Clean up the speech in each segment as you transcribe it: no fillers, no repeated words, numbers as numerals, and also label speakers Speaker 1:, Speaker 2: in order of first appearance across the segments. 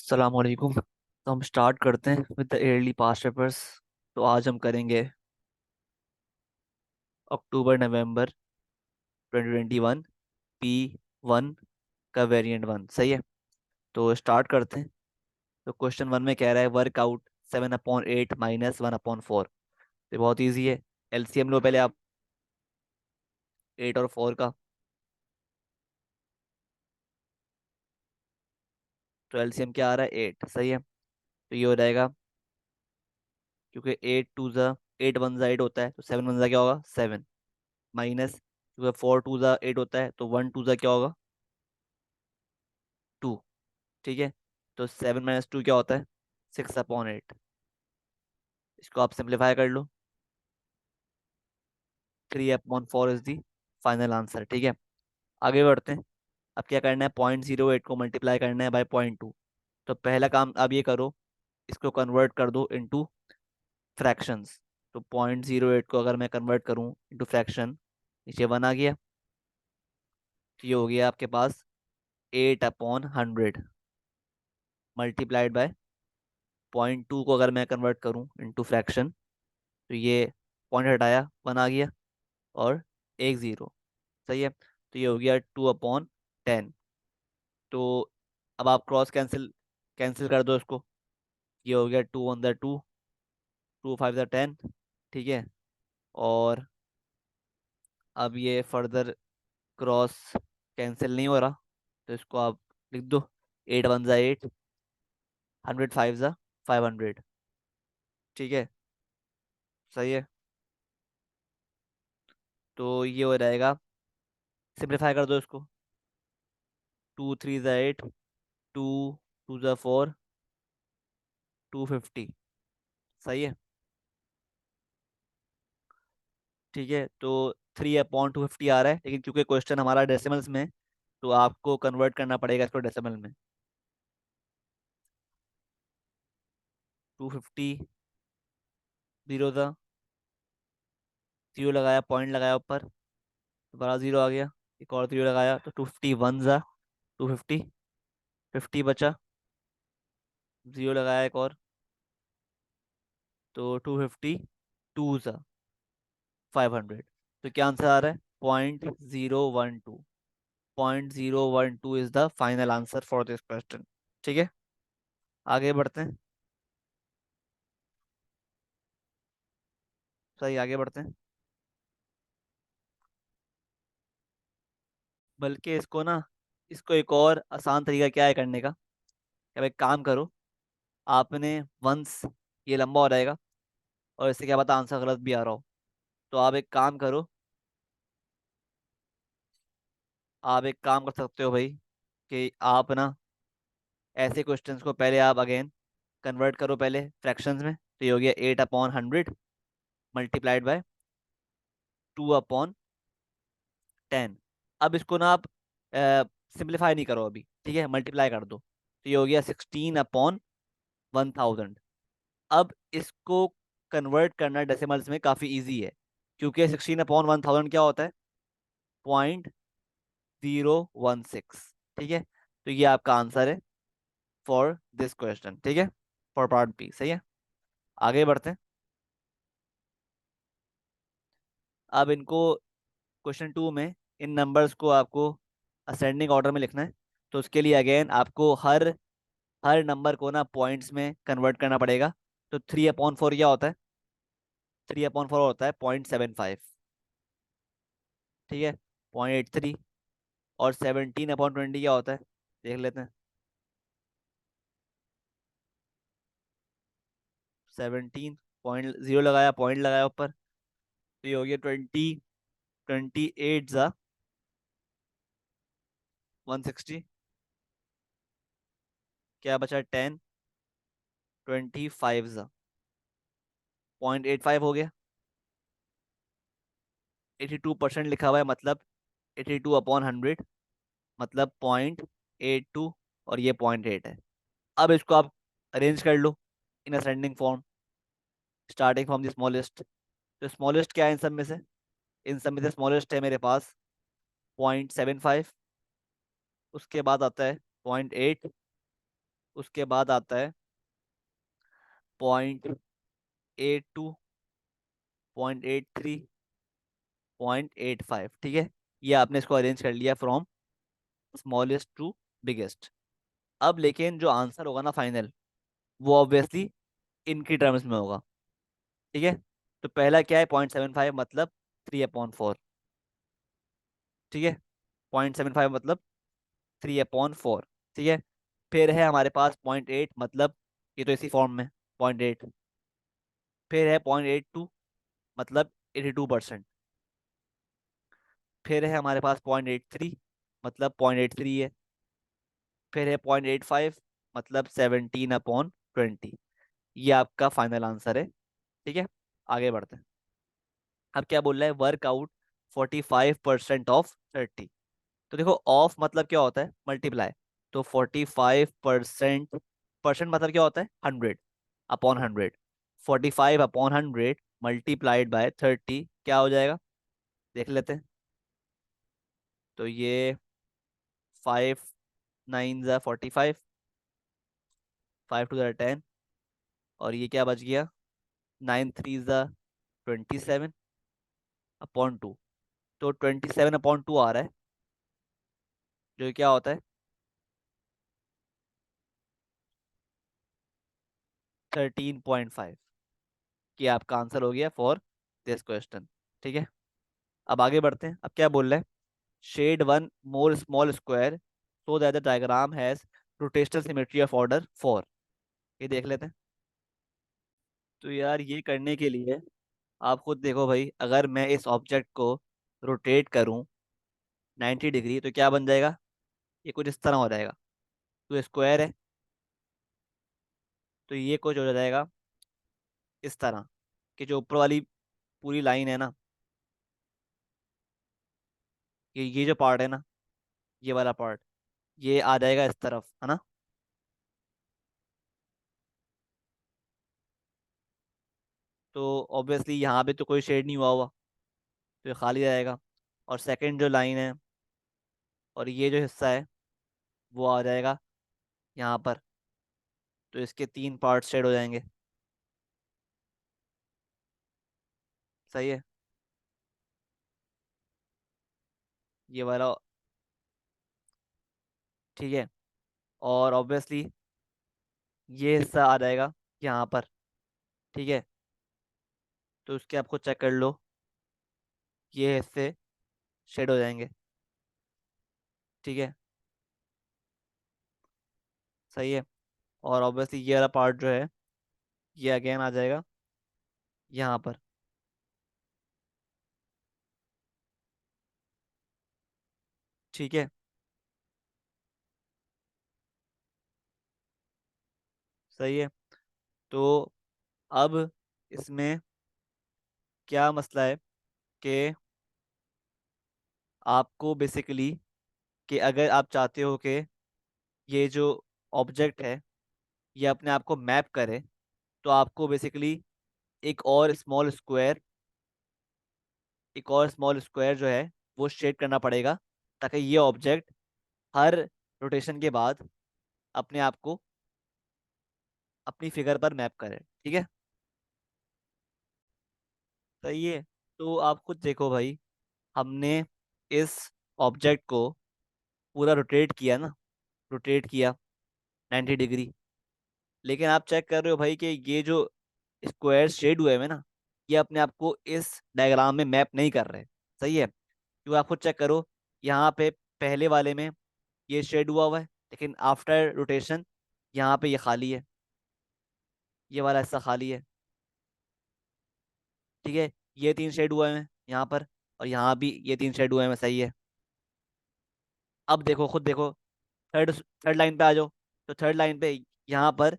Speaker 1: अस्सलामुअलैकुम। तो हम स्टार्ट करते हैं with the yearly past papers. तो आज हम करेंगे अक्टूबर नवंबर 2021 P1 का वेरिएंट वन। सही है, तो स्टार्ट करते हैं। तो क्वेश्चन वन में कह रहा है वर्क आउट 7/8 -1/4। ये बहुत ईजी है। एलसीएम लो पहले आप 8 और 4 का। तो एलसीएम क्या आ रहा है? 8। सही है, तो ये हो जाएगा, क्योंकि 8 होता है तो 7 क्या होगा? 7 माइनस, क्योंकि 4 8 होता है तो 1 क्या होगा? 2। ठीक है, तो 7 - 2 क्या होता है? 6/8। इसको आप सिंप्लीफाई कर लो। 3/4 इज दी फाइनल आंसर। ठीक है, आगे बढ़ते हैं। अब क्या करना है? 0.08 को मल्टीप्लाई करना है बाय 0.2। तो पहला काम आप ये करो, इसको कन्वर्ट कर दो इनटू फ्रैक्शंस। तो 0.08 को अगर मैं कन्वर्ट करूँ इनटू फ्रैक्शन, नीचे 1 आ गया, तो ये हो गया आपके पास 8/100 मल्टीप्लाइड बाय 0.2 को अगर मैं कन्वर्ट करूँ इनटू फ्रैक्शन, तो ये पॉइंट हटाया, 1 आ गया और एक ज़ीरो। सही है, तो ये हो गया 2/10। तो अब आप क्रॉस कैंसिल कैंसिल कर दो इसको। ये हो गया 2 1 2, 2 5 10। ठीक है, और अब ये फर्दर क्रॉस कैंसिल नहीं हो रहा, तो इसको आप लिख दो। 8 1 8, 100 5 500। ठीक है, सही है, तो ये हो जाएगा। सिंप्लीफाई कर दो इसको। 2 3 8, 2 2 4, 250। सही है, ठीक है, तो 3/250 आ रहा है, लेकिन क्योंकि क्वेश्चन हमारा डेसिमल्स में है, तो आपको कन्वर्ट करना पड़ेगा इसको डेसिमल में। 250 जीरो था, जीरो लगाया, पॉइंट लगाया ऊपर, दोबारा जीरो आ गया, एक और जीरो लगाया, तो 251 ज़ा 250, 50 बचा, जीरो लगाया एक और, तो 252 ज़ा 500। तो क्या आंसर आ रहा है? 0.012। 0.012 is the final answer for this question. ठीक है, आगे बढ़ते हैं। सही, आगे बढ़ते हैं। बल्कि इसको ना, इसको एक और आसान तरीका क्या है करने का, कि अब एक काम करो, आपने वंस ये लंबा हो जाएगा, और इससे क्या पता आंसर गलत भी आ रहा हो। तो आप एक काम कर सकते हो भाई, कि आप ना ऐसे क्वेश्चंस को पहले आप अगेन कन्वर्ट करो पहले फ्रैक्शंस में। तो ये हो गया 8/100 मल्टीप्लाइड बाय 2/10। अब इसको ना आप सिंप्लीफाई नहीं करो अभी, ठीक है, मल्टीप्लाई कर दो। तो ये हो गया 16/1000। अब इसको कन्वर्ट करना डेसिमल्स में काफ़ी इजी है, क्योंकि 16/1000 क्या होता है? 0.016। ठीक है, तो ये आपका आंसर है फॉर दिस क्वेश्चन। ठीक है, फॉर पार्ट बी। सही है, आगे बढ़ते हैं। अब इनको क्वेश्चन टू में इन नंबर्स को आपको असेंडिंग ऑर्डर में लिखना है। तो उसके लिए अगेन आपको हर हर नंबर को ना पॉइंट्स में कन्वर्ट करना पड़ेगा। तो 3/4 क्या होता है? 3/4 होता है 0.75। ठीक है, 0.83। और 17/20 क्या होता है? देख लेते हैं। 17 लगाया, पॉइंट लगाया ऊपर, तो ये हो गया 28 ज़ा 160। क्या बचा? 10 25 ज़ा 0.85 हो गया। 82% लिखा हुआ है, मतलब 82/100, मतलब 0.82, और ये 0.8 है। अब इसको आप अरेंज कर लो in ascending form, starting from the smallest. तो स्मॉलेस्ट क्या है इन सब में से? इन सब में से स्मॉलेस्ट है मेरे पास 0.75। उसके बाद आता है 0.8, उसके बाद आता है 0.82, 0.83, 0.85। ठीक है, ये आपने इसको अरेंज कर लिया फ्रॉम स्मॉलेस्ट टू बिगेस्ट। अब लेकिन जो आंसर होगा ना फाइनल, वो ऑब्वियसली इनकी टर्म्स में होगा। ठीक है, तो पहला क्या है, 0.75 मतलब 3/4। ठीक है, 0.75 मतलब 3/4। ठीक है, फिर है हमारे पास 0.8 मतलब, ये तो इसी फॉर्म में 0.8। फिर है 0.82 मतलब 82%। फिर है हमारे पास 0.83 मतलब 0.83 है। फिर है 0.85 मतलब 17/20। ये आपका फाइनल आंसर है। ठीक है, आगे बढ़ते हैं। अब क्या बोल रहा है, वर्कआउट 45% ऑफ 30। तो देखो, ऑफ मतलब क्या होता है, मल्टीप्लाई। तो 45%, परसेंट मतलब क्या होता है, 100/100। 45/100 मल्टीप्लाइड बाय 30 क्या हो जाएगा, देख लेते हैं। तो ये 5 9 ज़ा 45, 5 2 ज़ा 10, और ये क्या बच गया, 9 3 ज़ा 27/2। तो 27/2 आ रहा है, जो क्या होता है 13.5। कि आपका आंसर हो गया फॉर दिस क्वेश्चन। ठीक है, अब आगे बढ़ते हैं। अब क्या बोल रहे हैं, shade one more small square so that the diagram has rotational symmetry of order 4। ये देख लेते हैं। तो यार ये करने के लिए आप खुद देखो भाई, अगर मैं इस ऑब्जेक्ट को रोटेट करूं 90 डिग्री, तो क्या बन जाएगा, ये कुछ इस तरह हो जाएगा। तो स्क्वायर है, तो ये कुछ हो जाएगा इस तरह, कि जो ऊपर वाली पूरी लाइन है ना, ये जो पार्ट है ना, ये वाला पार्ट, ये आ जाएगा इस तरफ, है ना। तो ऑब्वियसली यहाँ पे तो कोई शेड नहीं हुआ हुआ, तो ये खाली रहेगा। और सेकंड जो लाइन है और ये जो हिस्सा है, वो आ जाएगा यहाँ पर। तो इसके 3 पार्ट शेड हो जाएंगे। सही है, ये वाला। ठीक है, और ऑब्वियसली ये हिस्सा आ जाएगा यहाँ पर। ठीक है, तो उसके आप खुद चेक कर लो, ये हिस्से शेड हो जाएंगे। ठीक है, सही है। और ऑब्वियसली ये वाला पार्ट जो है, ये अगेन आ जाएगा यहाँ पर। ठीक है, सही है। तो अब इसमें क्या मसला है कि आपको बेसिकली, कि अगर आप चाहते हो कि ये जो ऑब्जेक्ट है ये अपने आप को मैप करे, तो आपको बेसिकली एक और स्मॉल स्क्वायर, एक और स्मॉल स्क्वायर जो है वो शेड करना पड़ेगा, ताकि ये ऑब्जेक्ट हर रोटेशन के बाद अपने आप को अपनी फिगर पर मैप करे। ठीक है, सही है। तो आप खुद देखो भाई, हमने इस ऑब्जेक्ट को पूरा रोटेट किया ना, रोटेट किया 90 डिग्री। लेकिन आप चेक कर रहे हो भाई कि ये जो स्क्वायर शेड हुए हैं ना, ये अपने आप को इस डायग्राम में मैप नहीं कर रहे। सही है, क्योंकि आप खुद चेक करो, यहाँ पे पहले वाले में ये शेड हुआ हुआ है, लेकिन आफ्टर रोटेशन यहाँ पे ये खाली है, ये वाला हिस्सा खाली है। ठीक है, ये 3 शेड हुए हैं यहाँ पर, और यहाँ भी ये 3 शेड हुए हैं। सही है। अब देखो, खुद देखो, थर्ड थर्ड लाइन पे आ जाओ। तो थर्ड लाइन पे यहाँ पर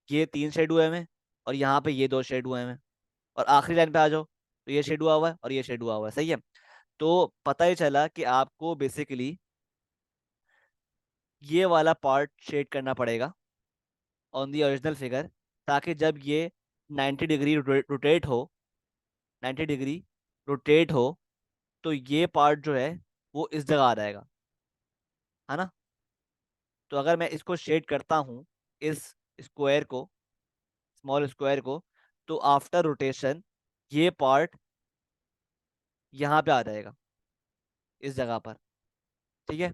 Speaker 1: ये 3 शेड हुए हैं, और यहाँ पे ये 2 शेड हुए हैं। और आखिरी लाइन पे आ जाओ, तो ये शेड हुआ हुआ है और ये शेड हुआ हुआ है। सही है, तो पता ही चला कि आपको बेसिकली ये वाला पार्ट शेड करना पड़ेगा ऑन दी ओरिजिनल फिगर, ताकि जब ये 90 डिग्री रोटेट हो, 90 डिग्री रोटेट हो, तो ये पार्ट जो है वो इस जगह आ जाएगा, है ना। तो अगर मैं इसको शेड करता हूँ, इस स्क्वायर को, स्मॉल स्क्वायर को, तो आफ्टर रोटेशन ये पार्ट यहाँ पे आ जाएगा, इस जगह पर। ठीक है।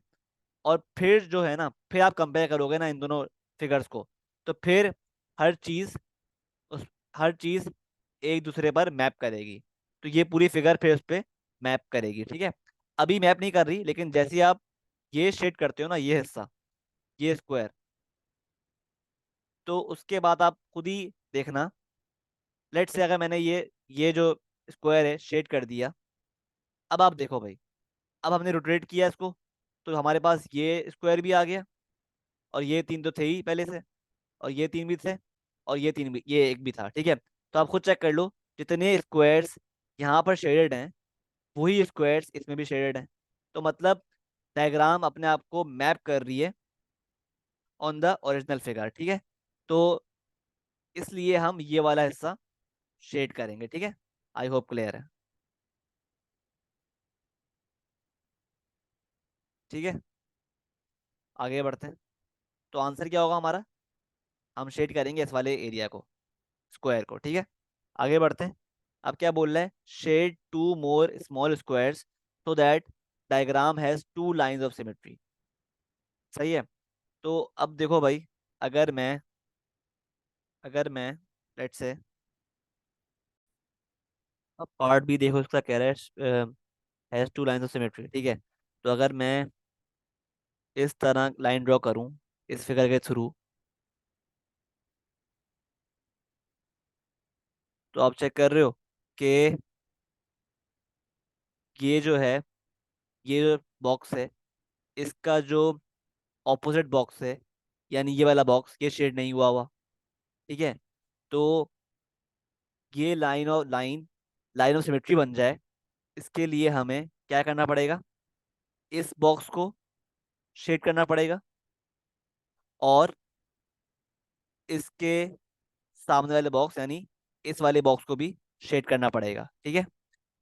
Speaker 1: और फिर जो है ना, फिर आप कंपेयर करोगे ना इन दोनों फिगर्स को, तो फिर हर चीज उस हर चीज एक दूसरे पर मैप करेगी। तो ये पूरी फिगर फिर उस पे मैप करेगी। ठीक है। अभी मैप नहीं कर रही, लेकिन जैसे ही आप ये शेड करते हो ना, ये हिस्सा, ये स्क्वायर, तो उसके बाद आप खुद ही देखना। लेट्स से अगर मैंने ये जो स्क्वायर है शेड कर दिया, अब आप देखो भाई, अब हमने रोटेट किया इसको, तो हमारे पास ये स्क्वायर भी आ गया, और ये तीन तो थे ही पहले से, और ये तीन भी थे, और ये तीन भी, ये एक भी था। ठीक है। तो आप खुद चेक कर लो, जितने स्क्वायर्स यहाँ पर शेडेड हैं, वही स्क्वायर्स इसमें भी शेडेड हैं। तो मतलब डायग्राम अपने आप को मैप कर रही है ऑन द ओरिजिनल फिगर। ठीक है। तो इसलिए हम ये वाला हिस्सा शेड करेंगे। ठीक है। आई होप क्लियर है। ठीक है। आगे बढ़ते हैं। तो आंसर क्या होगा हमारा? हम शेड करेंगे इस वाले एरिया को, स्क्वायर को। ठीक है। आगे बढ़ते हैं। अब क्या बोल रहे हैं? Shade two more small squares so that diagram has two lines of symmetry. सही है। तो अब देखो भाई, अगर मैं अगर मैं लेट्स से, अब पार्ट भी देखो, इसका कह रहा है has two lines of symmetry. ठीक है। तो अगर मैं इस तरह लाइन ड्रॉ करूं इस फिगर के थ्रू, तो आप चेक कर रहे हो कि ये जो है, ये जो बॉक्स है, इसका जो ऑपोजिट बॉक्स है, यानी ये वाला बॉक्स, ये शेड नहीं हुआ हुआ। ठीक है। तो ये लाइन ऑफ सिमेट्री बन जाए, इसके लिए हमें क्या करना पड़ेगा? इस बॉक्स को शेड करना पड़ेगा, और इसके सामने वाले बॉक्स, यानी इस वाले बॉक्स को भी शेड करना पड़ेगा। ठीक है।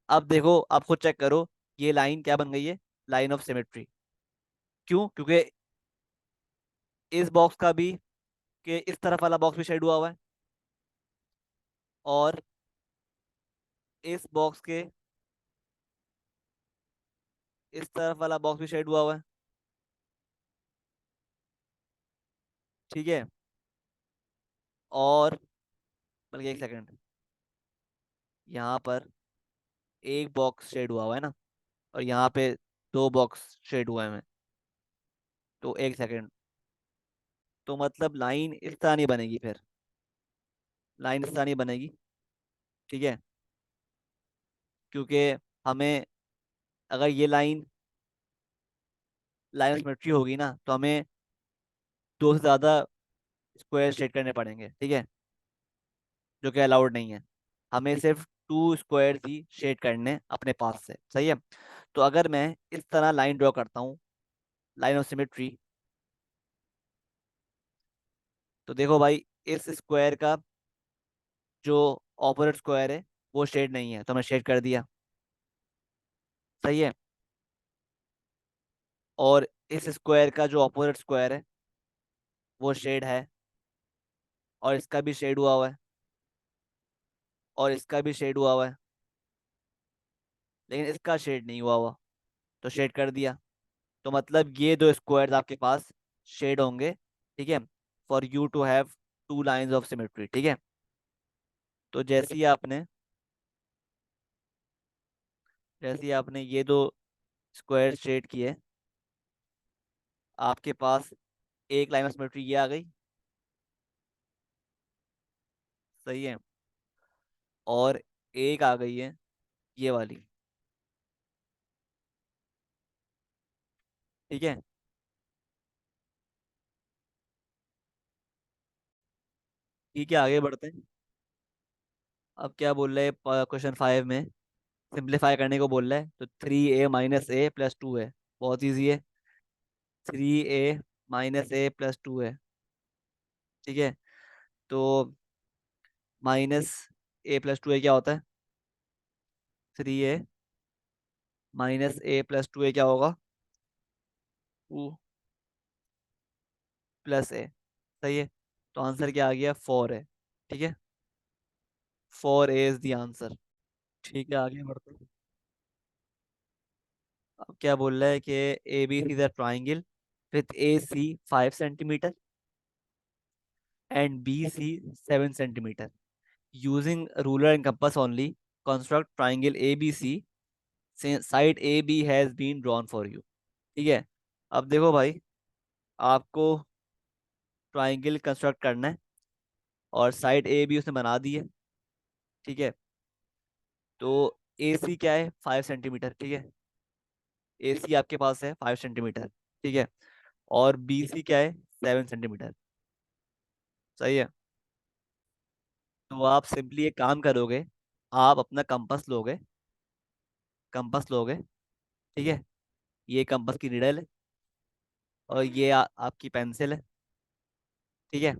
Speaker 1: अब देखो, आप खुद चेक करो, ये लाइन क्या बन गई है? Line of symmetry. क्यों? क्योंकि इस बॉक्स का भी, कि इस तरफ वाला बॉक्स भी शेड हुआ हुआ है, और इस बॉक्स के इस तरफ वाला बॉक्स भी शेड हुआ हुआ है। ठीक है। और बल्कि एक सेकंड, यहाँ पर एक बॉक्स शेड हुआ हुआ है ना, और यहाँ पे दो बॉक्स शेड हुए हैं। तो एक सेकंड, तो मतलब लाइन इस तरह नहीं बनेगी फिर, लाइन इस तरह नहीं बनेगी। ठीक है। क्योंकि हमें, अगर ये लाइन ऑफ सिमेट्री होगी ना, तो हमें दो से ज्यादा स्क्वायर शेड करने पड़ेंगे। ठीक है। जो कि अलाउड नहीं है। हमें सिर्फ टू स्क्वायर ही शेड करने अपने पास से। सही है। तो अगर मैं इस तरह लाइन ड्रॉ करता हूँ, लाइन ऑफ सिमेट्री, तो देखो भाई, इस स्क्वायर का जो ऑपोजिट स्क्वायर है वो शेड नहीं है, तो मैं शेड कर दिया। सही है। और इस स्क्वायर का जो ऑपोजिट स्क्वायर है वो शेड है, और इसका भी शेड हुआ हुआ है, और इसका भी शेड हुआ हुआ है, लेकिन इसका शेड नहीं हुआ हुआ, तो शेड कर दिया। तो मतलब ये दो स्क्वायर्स आपके पास शेड होंगे। ठीक है। For you to have two lines of symmetry. ठीक है। तो जैसे ही आपने ये दो स्क्वायर शेड किए, आपके पास एक लाइन ऑफ सिमेट्री ये आ गई। सही है। और एक आ गई है ये वाली। ठीक है। ठीक है, आगे बढ़ते हैं। अब क्या बोल रहे हैं क्वेश्चन 5 में? सिंप्लीफाई करने को बोल रहा है, तो 3a - a + 2 है। बहुत ईजी है। 3a - a + 2 है। ठीक है। तो -a + 2a क्या होता है? 3a - a + 2a क्या होगा? 2 + a। सही है। तो आंसर क्या आ गया, 4 है। ठीक है, 4A इज द आंसर। ठीक है, आगे बढ़ते हैं। अब क्या बोल रहा है कि A B C the triangle with A C 5 centimetre and B C 7 centimetre, using ruler and compass only, construct triangle A B C, side A B has been drawn for you. ठीक है, अब देखो भाई, आपको triangle construct करना है और side A B उसने बना दी है। ठीक है, तो ए सी क्या है, 5 सेंटीमीटर। ठीक है, ए सी आपके पास है 5 सेंटीमीटर। ठीक है, और बी सी क्या है, 7 सेंटीमीटर। सही है, तो आप सिंपली एक काम करोगे, आप अपना कंपास लोगे, कंपास लोगे। ठीक है, ये कंपास की निडल है और ये आपकी पेंसिल है। ठीक है,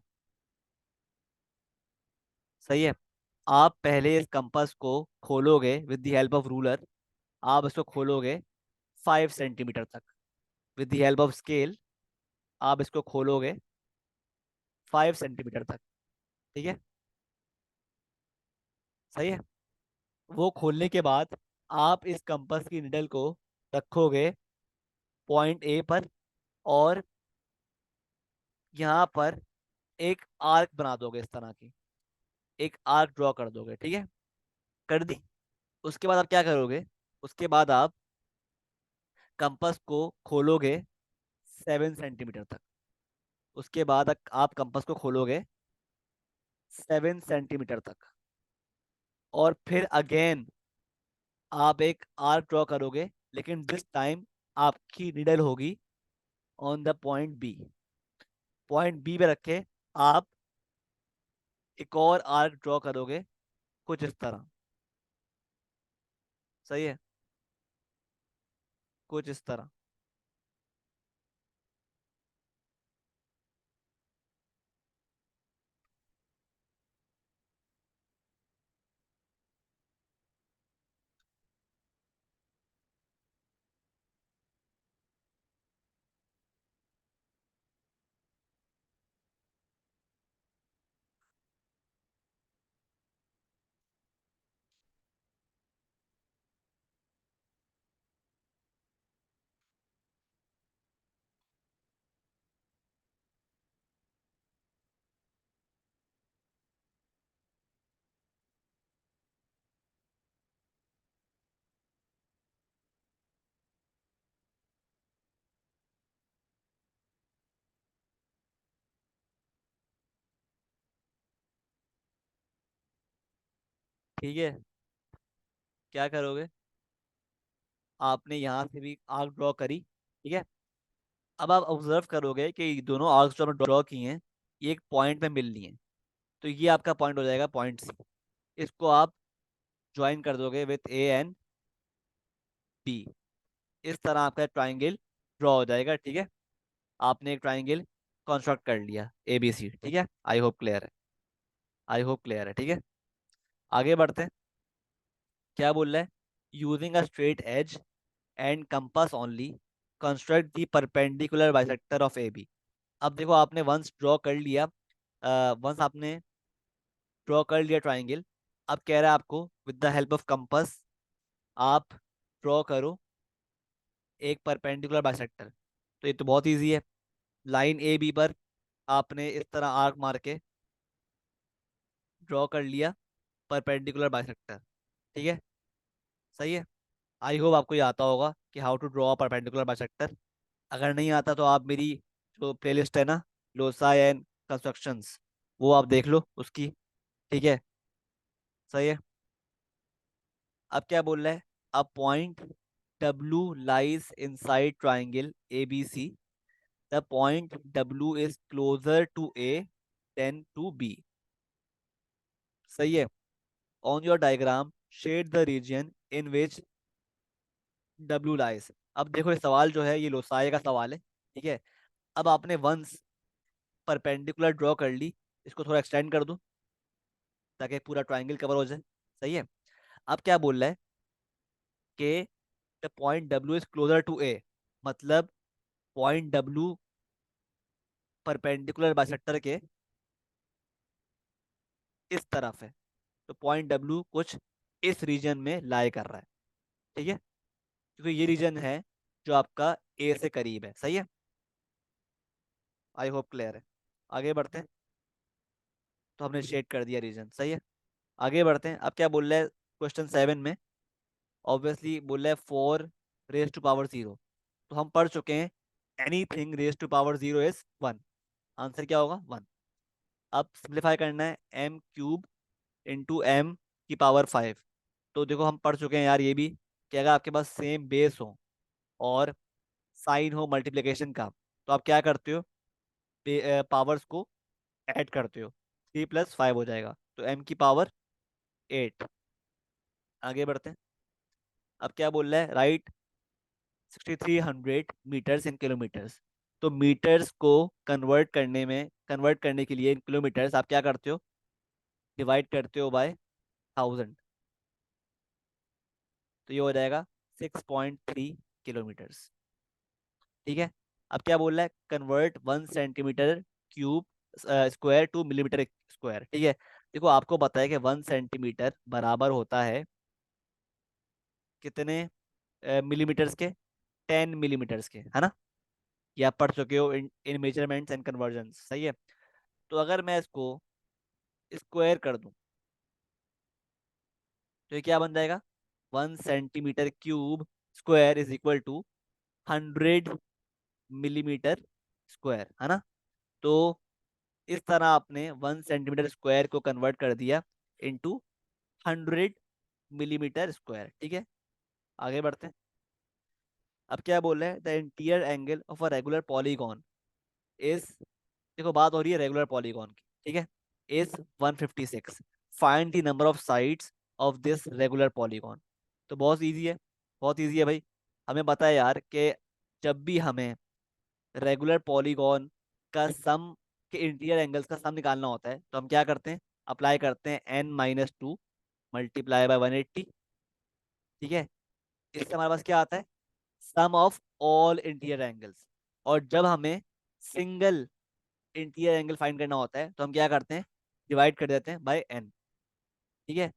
Speaker 1: सही है। आप पहले इस कंपास को खोलोगे with the help of ruler, आप इसको खोलोगे 5 सेंटीमीटर तक। With the help of scale आप इसको खोलोगे 5 सेंटीमीटर तक। ठीक है, सही है। वो खोलने के बाद आप इस कंपास की निडल को रखोगे पॉइंट ए पर, और यहाँ पर एक आर्क बना दोगे, इस तरह की एक आर्क ड्रॉ कर दोगे। ठीक है, कर दी। उसके बाद आप क्या करोगे, उसके बाद आप कंपास को खोलोगे 7 सेंटीमीटर तक। उसके बाद आप कंपास को खोलोगे 7 सेंटीमीटर तक, और फिर अगेन आप एक आर्क ड्रॉ करोगे, लेकिन दिस टाइम आपकी निडल होगी on the point B. Point B पे रखे आप एक और आर्क ड्रॉ करोगे, कुछ इस तरह। सही है, कुछ इस तरह। ठीक है, क्या करोगे, आपने यहाँ से भी आर्क ड्रॉ करी। ठीक है, अब आप ऑब्जर्व करोगे कि ये दोनों आर्क्स जो हमने ड्रॉ किए हैं, ये एक पॉइंट में मिल रही हैं। तो ये आपका पॉइंट हो जाएगा, पॉइंट सी। इसको आप ज्वाइन कर दोगे विथ ए एंड बी। इस तरह आपका ट्राइंगल ड्रॉ हो जाएगा। ठीक है, आपने एक ट्राइंगल कंस्ट्रक्ट कर लिया ए बी सी। ठीक है, आई होप क्लियर है, आई होप क्लियर है। ठीक है, आगे बढ़ते हैं। क्या बोल रहा है, using a straight edge and compass only, construct the perpendicular bisector of A B. अब देखो, आपने वंस ड्रॉ कर लिया, वंस आपने ड्रॉ कर लिया ट्राइंगल। अब कह रहा है आपको with the help of compass आप ड्रॉ करो एक परपेंडिकुलर बाइसेक्टर। तो ये तो बहुत इजी है। लाइन ए बी पर आपने इस तरह आर्क मार के ड्रॉ कर लिया परपेंडिकुलर बाइसेक्टर। ठीक है, सही है। आई होप आपको ये आता होगा कि how to draw perpendicular bisector. अगर नहीं आता तो आप मेरी जो प्लेलिस्ट है ना, लोसा एंड कंस्ट्रक्शंस, वो आप देख लो उसकी। ठीक है, सही है। अब क्या बोल रहा है, a point W lies inside triangle ABC. The point W is closer to A than to B. सही है। On your diagram, shade the region in which W lies. अब देखो, ये सवाल जो है ये लोसाए का सवाल है। ठीक है, अब आपने वंस परपेंडिकुलर ड्रॉ कर ली, इसको थोड़ा एक्सटेंड कर दूं ताकि पूरा ट्राइंगल कवर हो जाए। सही है। अब क्या बोल रहा है कि the point W is closer to A, मतलब पॉइंट डब्ल्यू परपेंडिकुलर बाइसेक्टर के इस तरफ है, तो पॉइंट डब्ल्यू कुछ इस रीजन में लाई कर रहा है। ठीक है, क्योंकि ये रीजन है जो आपका ए से करीब है। सही है, आई होप क्लियर है। आगे बढ़ते हैं। तो हमने शेड कर दिया रीजन। सही है, आगे बढ़ते हैं। अब क्या बोल रहा है क्वेश्चन 7 में? ऑब्वियसली बोल रहा है 4 रेज टू पावर 0। तो हम पढ़ चुके हैं anything raise to power 0 is 1। Answer क्या होगा? 1। अब सिंप्लीफाई करना है, एम क्यूब इंटू एम की पावर 5। तो देखो हम पढ़ चुके हैं यार ये भी, कि अगर आपके पास सेम बेस हो और साइन हो मल्टीप्लिकेशन का, तो आप क्या करते हो? पावर्स को ऐड करते हो, 3 + 5 हो जाएगा, तो एम की पावर 8। आगे बढ़ते हैं। अब क्या बोल रहा है? Write 6300 metres in kilometres. तो मीटर्स को कन्वर्ट करने के लिए इन किलोमीटर्स आप क्या करते हो? डिवाइड करते हो बाय 1000। तो ये हो जाएगा 6.3 किलोमीटर्स। ठीक है, अब क्या बोल रहा है? Convert 1 centimetre cube square two millimetre square. ठीक है, देखो आपको पता है कि 1 सेंटीमीटर बराबर होता है कितने मिलीमीटर्स के? 10 मिलीमीटर्स के, है ना? ये आप पढ़ चुके हो इन इन मेजरमेंट्स एंड कन्वर्जन। सही है, तो अगर मैं इसको स्क्वायर कर दूं, तो ये क्या बन जाएगा? 1 centimetre cube square is equal to 100 millimetre square, है ना? तो इस तरह आपने 1 सेंटीमीटर स्क्वायर को कन्वर्ट कर दिया इंटू 100 मिलीमीटर स्क्वायर। ठीक है, आगे बढ़ते हैं। अब क्या बोल रहे हैं? The interior angle of a regular polygon is, देखो बात हो रही है रेगुलर पॉलीगॉन की। ठीक है, is 156। Find the number of sides of this regular polygon. तो बहुत इजी है, बहुत इजी है भाई। हमें पता है यार कि जब भी हमें रेगुलर पॉलीगॉन का सम के इंटीरियर एंगल्स का सम निकालना होता है, तो हम क्या करते हैं? अप्लाई करते हैं n-2 मल्टीप्लाई बाय 180। ठीक है, इससे हमारे पास क्या आता है? सम ऑफ ऑल इंटीरियर एंगल्स। और जब हमें सिंगल इंटीरियर एंगल फाइंड करना होता है, तो हम क्या करते हैं? डिवाइड कर देते हैं बाय n। ठीक है,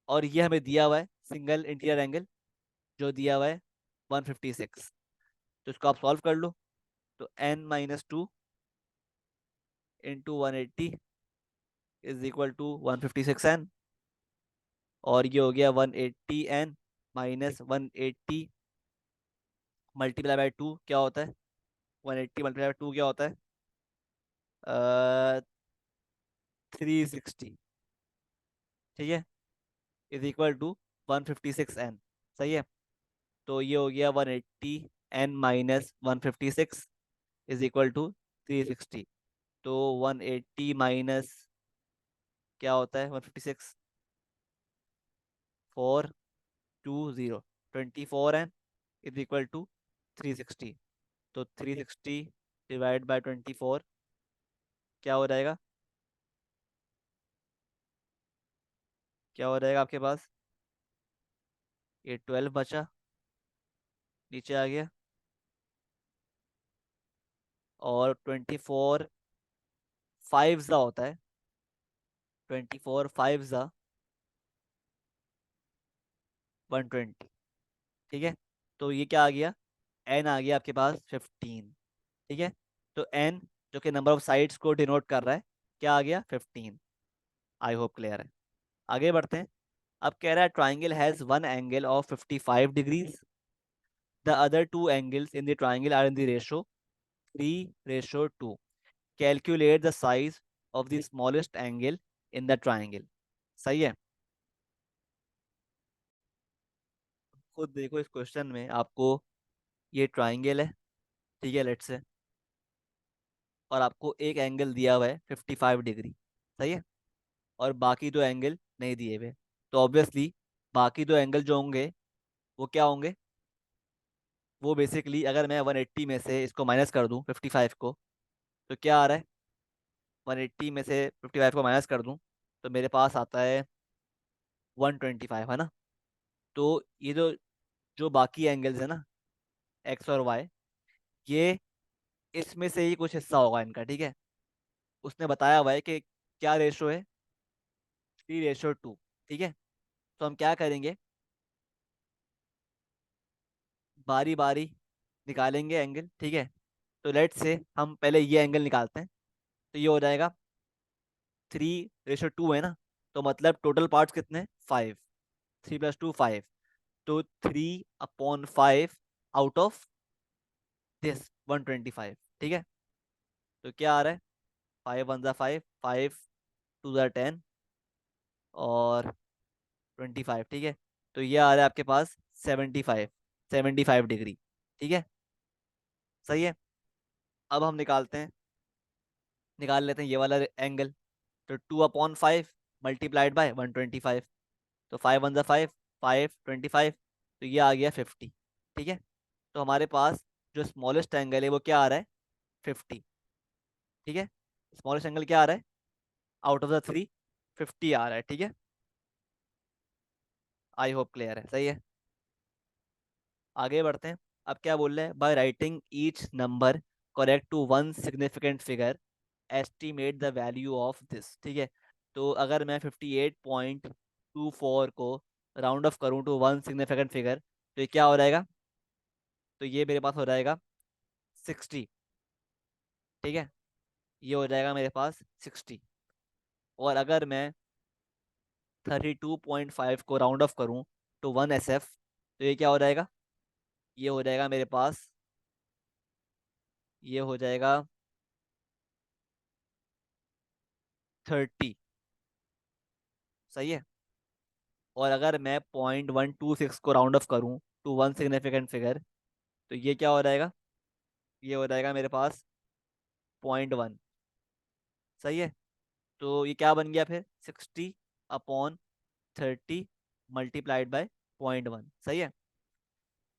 Speaker 1: और ये हमें दिया हुआ है सिंगल इंटीरियर एंगल, जो दिया हुआ है 156। तो इसको आप सॉल्व कर लो। तो n-2 into 180 is equal to 156n। और ये हो गया 180n माइनस 180 मल्टीप्लाई बाय 2 क्या होता है? 180 मल्टीप्लाई बाय 2 क्या होता है? 360। ठीक है, इज इक्वल टू 156n। सही है, तो ये हो गया 180n minus 156 is equal to 360। तो 180 माइनस क्या होता है? 156, 420, 24n इज इक्वल टू 360। तो 360 डिवाइड बाय 24 क्या हो जाएगा? क्या हो जाएगा आपके पास? ये 12 बचा, नीचे आ गया। और 24 5 ज़ा होता है, 24 5 ज़ा 120। ठीक है, तो ये क्या आ गया? एन आ गया आपके पास 15। ठीक है, तो एन जो कि नंबर ऑफ साइड्स को डिनोट कर रहा है, क्या आ गया? 15। आई होप क्लियर है। आगे बढ़ते हैं। अब कह रहा है triangle has one angle of 55 degrees. The other two angles in the triangle are in the ratio 3:2। Calculate the size of the smallest angle in the triangle. सही है, खुद देखो इस क्वेश्चन में आपको, ये ट्राइंगल है। ठीक है, लेट्स से, और आपको एक एंगल दिया हुआ है 55 डिग्री। सही है, और बाकी दो एंगल नहीं दिए हुए। तो ऑब्वियसली बाकी दो एंगल जो होंगे वो क्या होंगे? वो बेसिकली अगर मैं 180 में से इसको माइनस कर दूं 55 को, तो क्या आ रहा है? 180 में से 55 को माइनस कर दूं, तो मेरे पास आता है 125, है ना? तो ये जो जो बाकी एंगल्स है ना, एक्स और वाई, ये इसमें से ही कुछ हिस्सा होगा इनका। ठीक है, उसने बताया हुआ है कि क्या रेशो है? 3:2। ठीक है, तो हम क्या करेंगे, बारी बारी निकालेंगे एंगल। ठीक है, तो लेट से हम पहले ये एंगल निकालते हैं। तो ये हो जाएगा 3:2 है ना, तो मतलब टोटल पार्ट्स कितने, 5। 3 + 2 5, तो 3/5 आउट ऑफ दिस 125। ठीक है, तो क्या आ रहा है, 5 × 1 = 5, 5 × 2 = 10 और 25। ठीक है, तो ये आ रहा है आपके पास 75 डिग्री। ठीक है, सही है। अब हम निकाल लेते हैं ये वाला एंगल। तो 2/5 मल्टीप्लाइड बाय 125, तो 5 × 1 = 5, 5 × 25, तो ये आ गया 50। ठीक है, तो हमारे पास जो स्मॉलेस्ट एंगल है वो क्या आ रहा है, 50। ठीक है, स्मॉलेस्ट एंगल क्या आ रहा है, आउट ऑफ द थ्री 50 आ रहा है। ठीक है, आई होप क्लियर है, सही है। आगे बढ़ते हैं। अब क्या बोल रहे हैं, by writing each number correct to one significant figure estimate the value of this. ठीक है, तो अगर मैं 58.24 को राउंड ऑफ करूं टू वन सिग्निफिकेंट फिगर, तो ये क्या हो जाएगा, तो ये मेरे पास हो जाएगा 60। ठीक है, ये हो जाएगा मेरे पास 60। और अगर मैं 32.5 को राउंड ऑफ करूं टू 1 SF, तो ये क्या हो जाएगा, ये हो जाएगा मेरे पास, ये हो जाएगा 30। सही है, और अगर मैं 0.126 को राउंड ऑफ करूं टू वन सिग्निफिकेंट फिगर, तो ये क्या हो जाएगा, ये हो जाएगा मेरे पास 0.1। सही है, तो ये क्या बन गया फिर, 60/30 मल्टीप्लाइड बाय 0.1। सही है,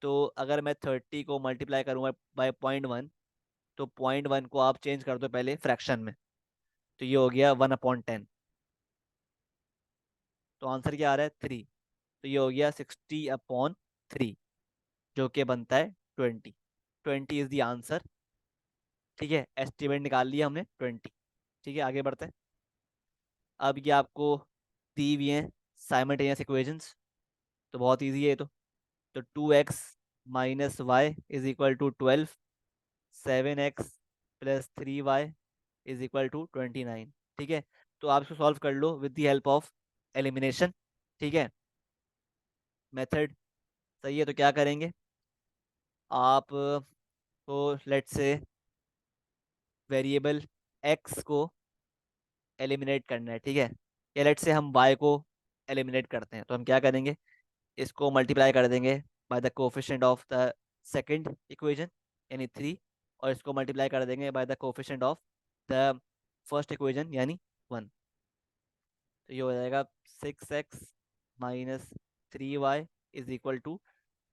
Speaker 1: तो अगर मैं 30 को मल्टीप्लाई करूंगा बाय 0.1, तो 0.1 को आप चेंज कर दो पहले फ्रैक्शन में, तो ये हो गया 1/10। तो आंसर क्या आ रहा है, 3। तो ये हो गया 60/3, जो कि बनता है 20। 20 इज द आंसर। ठीक है, एस्टिमेट निकाल लिया हमने 20। ठीक है, आगे बढ़ते हैं। अब ये आपको दी हुई हैं साइमल्टेनियस इक्वेशंस, तो बहुत इजी है ये तो 2x - y = 12, 7x + 3y = 29। ठीक है, तो आप इसको सॉल्व कर लो with the help of elimination. ठीक है, मेथड। सही है, तो क्या करेंगे आप, तो लेट्स से वेरिएबल x को एलिमिनेट करना है। ठीक है, या लेट्स से हम y को एलिमिनेट करते हैं, तो हम क्या करेंगे, इसको मल्टीप्लाई कर देंगे by the coefficient of the second equation यानी 3, और इसको मल्टीप्लाई कर देंगे by the coefficient of the first equation यानी 1। तो ये हो जाएगा 6x - 3y =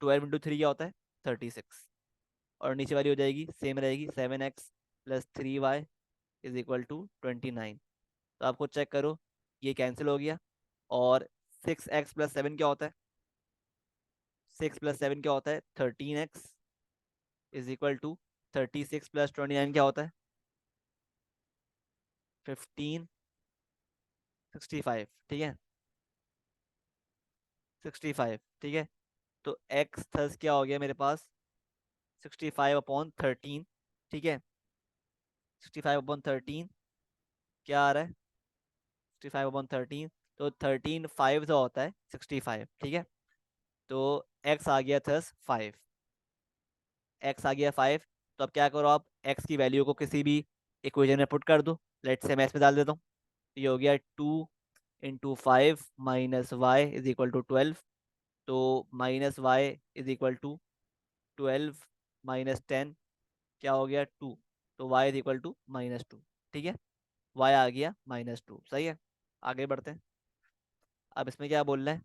Speaker 1: 12 × 3 क्या होता है, 36। और नीचे वाली हो जाएगी सेम रहेगी, 7x + 3y = 29। तो आपको चेक करो, ये कैंसिल हो गया। और 6x + 7 क्या होता है, 6 + 7 क्या होता है, 13x = 36 + 29 क्या होता है, 1565। ठीक है, 65। ठीक है, तो x थस क्या हो गया मेरे पास, 65/13। ठीक है, 65/13 क्या आ रहा है, 65/13, तो 13 5 जो होता है 65। ठीक है, तो x आ गया थस 5, x आ गया 5। तो अब क्या करो, आप x की वैल्यू को किसी भी इक्वेशन में पुट कर दो। लेट से मैं इसमें डाल देता हूँ, ये हो गया 2 × 5 - y = 12, तो -y = 12 - 10 क्या हो गया, 2, तो y = -2। ठीक है, y आ गया -2। सही है, आगे बढ़ते हैं। अब इसमें क्या बोल रहे हैं,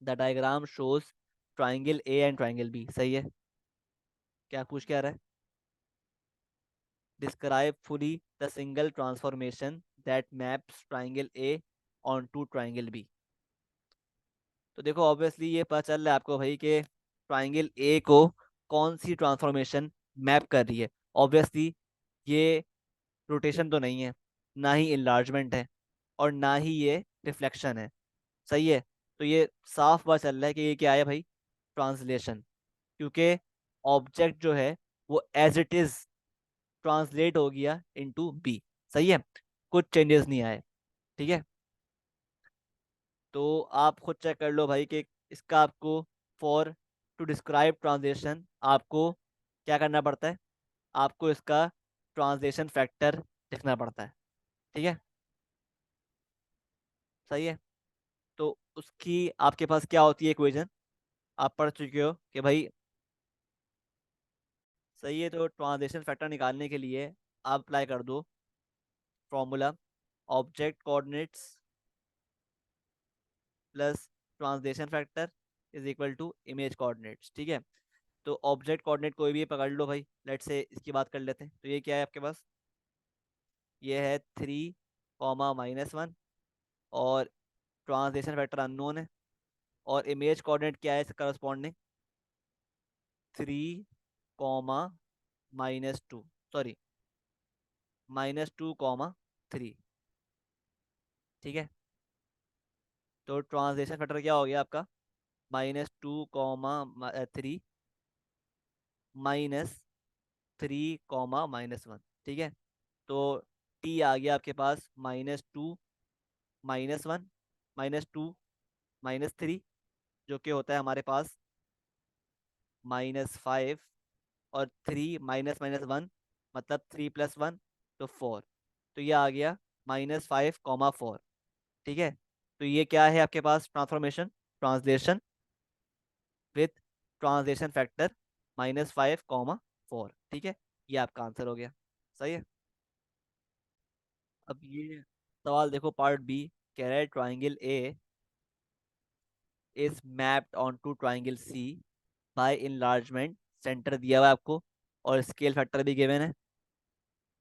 Speaker 1: the diagram shows triangle A and triangle B. सही है, क्या रहा है, describe fully the single transformation that maps triangle A on to triangle B. तो देखो ऑब्वियसली ये पता चल रहा है आपको भाई कि ट्राइंगल ए को कौन सी ट्रांसफॉर्मेशन मैप कर रही है। ऑब्वियसली ये रोटेशन तो नहीं है, ना ही इनलार्जमेंट है, और ना ही ये रिफ्लेक्शन है। सही है। तो ये साफ बात चल रहा है कि ये क्या है भाई, ट्रांसलेशन। क्योंकि ऑब्जेक्ट जो है वो एज इट इज ट्रांसलेट हो गया इनटू बी। सही है, कुछ चेंजेस नहीं आए। ठीक है, तो आप खुद चेक कर लो भाई कि इसका आपको फॉर टू डिस्क्राइब ट्रांसलेशन आपको क्या करना पड़ता है, आपको इसका ट्रांसलेशन फैक्टर लिखना पड़ता है। ठीक है, सही है। तो उसकी आपके पास क्या होती है इक्वेशन, आप पढ़ चुके हो कि भाई, सही है। तो ट्रांसलेशन फैक्टर निकालने के लिए आप अप्लाई कर दो formula, object coordinates plus translation factor is equal to image coordinates. ठीक है, तो ऑब्जेक्ट कोऑर्डिनेट कोई भी पकड़ लो भाई, लेट से इसकी बात कर लेते हैं। तो ये क्या है आपके पास, ये है 3, -1, और ट्रांसलेशन फैक्टर अननोन है। और इमेज कोऑर्डिनेट क्या है इसका करस्पॉन्डिंग, 3, -2, सॉरी, -2, 3। ठीक है, तो ट्रांसलेशन फैक्टर क्या हो गया आपका, -2, 3, -3, -1। ठीक है, तो टी आ गया आपके पास -2, -1, -2, -3, जो कि होता है हमारे पास -5, और 3 - -1 मतलब 3 + 1, तो 4। तो ये आ गया -5, 4। ठीक है, तो ये क्या है आपके पास transformation, translation with translation factor -5, 4। ठीक है, ये आपका आंसर हो गया। सही है। अब ये सवाल देखो, पार्ट बी, कह रहा है triangle A is mapped on to triangle C by enlargement. Centre दिया हुआ है आपको और स्केल फैक्टर भी गिवन है।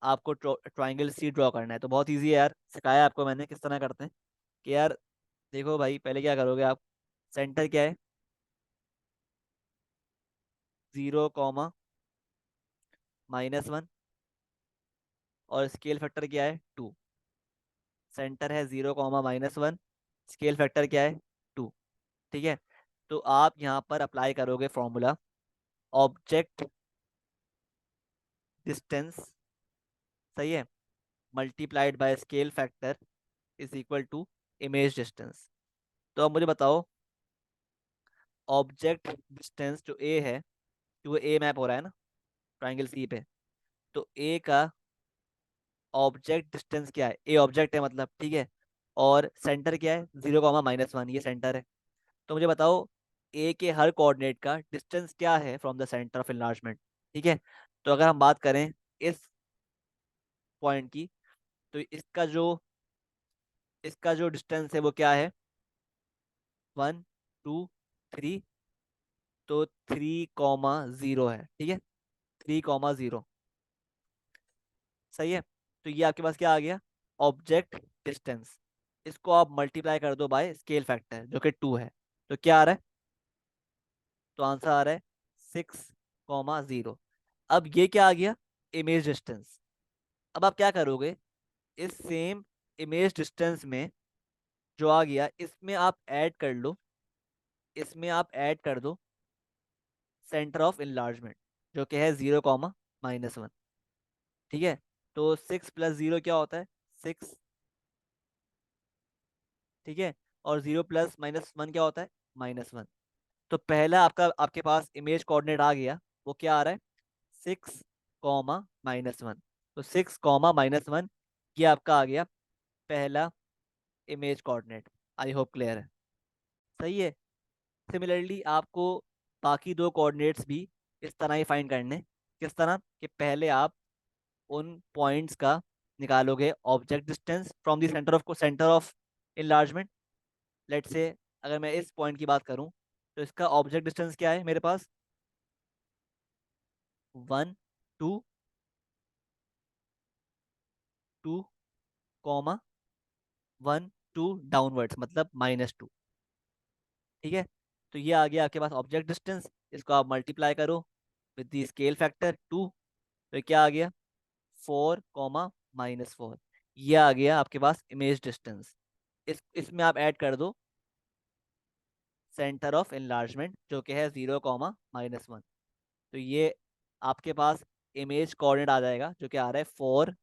Speaker 1: आपको ट्राइंगल सी ड्रॉ करना है। तो बहुत इजी है यार, सिखाया आपको मैंने किस तरह करते हैं। कि यार देखो भाई, पहले क्या करोगे आप, सेंटर क्या है, 0, -1, और स्केल फैक्टर क्या है, 2। सेंटर है 0, -1, स्केल फैक्टर क्या है, 2। ठीक है, तो आप यहाँ पर अप्लाई करोगे फॉर्मूला, ऑब्जेक्ट डिस्टेंस, सही है, multiplied by scale factor is equal to image distance. तो अब मुझे बताओ, ऑब्जेक्ट डिस्टेंस जो ए है, क्योंकि ए मैप हो रहा है ना ट्राइंगल सी पे, तो ए का ऑब्जेक्ट डिस्टेंस क्या है, ए ऑब्जेक्ट है मतलब, ठीक है, और सेंटर क्या है, 0, -1, ये सेंटर है। तो मुझे बताओ ए के हर कोऑर्डिनेट का डिस्टेंस क्या है from the centre of enlargement. ठीक है, तो अगर हम बात करें इस पॉइंट की, तो इसका जो डिस्टेंस है वो क्या है, 1, 2, 3, तो 3, 0 है। ठीक है, 3, 0, सही है। तो ये आपके पास क्या आ गया, ऑब्जेक्ट डिस्टेंस। इसको आप मल्टीप्लाई कर दो बाय स्केल फैक्टर जो कि 2 है। तो क्या आ रहा है, तो आंसर आ रहा है 6, 0। अब ये क्या आ गया, इमेज डिस्टेंस। अब आप क्या करोगे, इस सेम इमेज डिस्टेंस में जो आ गया, इसमें आप ऐड कर लो, इसमें आप ऐड कर दो सेंटर ऑफ इनलार्जमेंट जो कि है 0, -1। ठीक है, तो 6 + 0 क्या होता है, 6। ठीक है, और 0 + -1 क्या होता है, -1। तो पहला आपका आपके पास इमेज कोऑर्डिनेट आ गया, वो क्या आ रहा है, 6, -1। तो 6, -1 ये आपका आ गया पहला image coordinate. I hope clear है। सही है। सिमिलरली आपको बाकी दो कोऑर्डिनेट्स भी इस तरह ही फाइंड करने। किस तरह कि पहले आप उन पॉइंट्स का निकालोगे object distance from the centre of enlargement. Let's say अगर मैं इस पॉइंट की बात करूं, तो इसका ऑब्जेक्ट डिस्टेंस क्या है मेरे पास, 1, 2, 2, 1, 2 डाउनवर्ड्स मतलब -2। ठीक है, तो ये आ गया आपके पास ऑब्जेक्ट डिस्टेंस। इसको आप मल्टीप्लाई करो विद द स्केल फैक्टर 2, तो ये क्या आ गया, 4, -4। ये आ गया आपके पास इमेज डिस्टेंस। इसमें आप ऐड कर दो सेंटर ऑफ इनलार्जमेंट जो कि है 0, -1। तो ये आपके पास इमेज कोऑर्डिनेट आ जाएगा जो कि आ रहा है 4,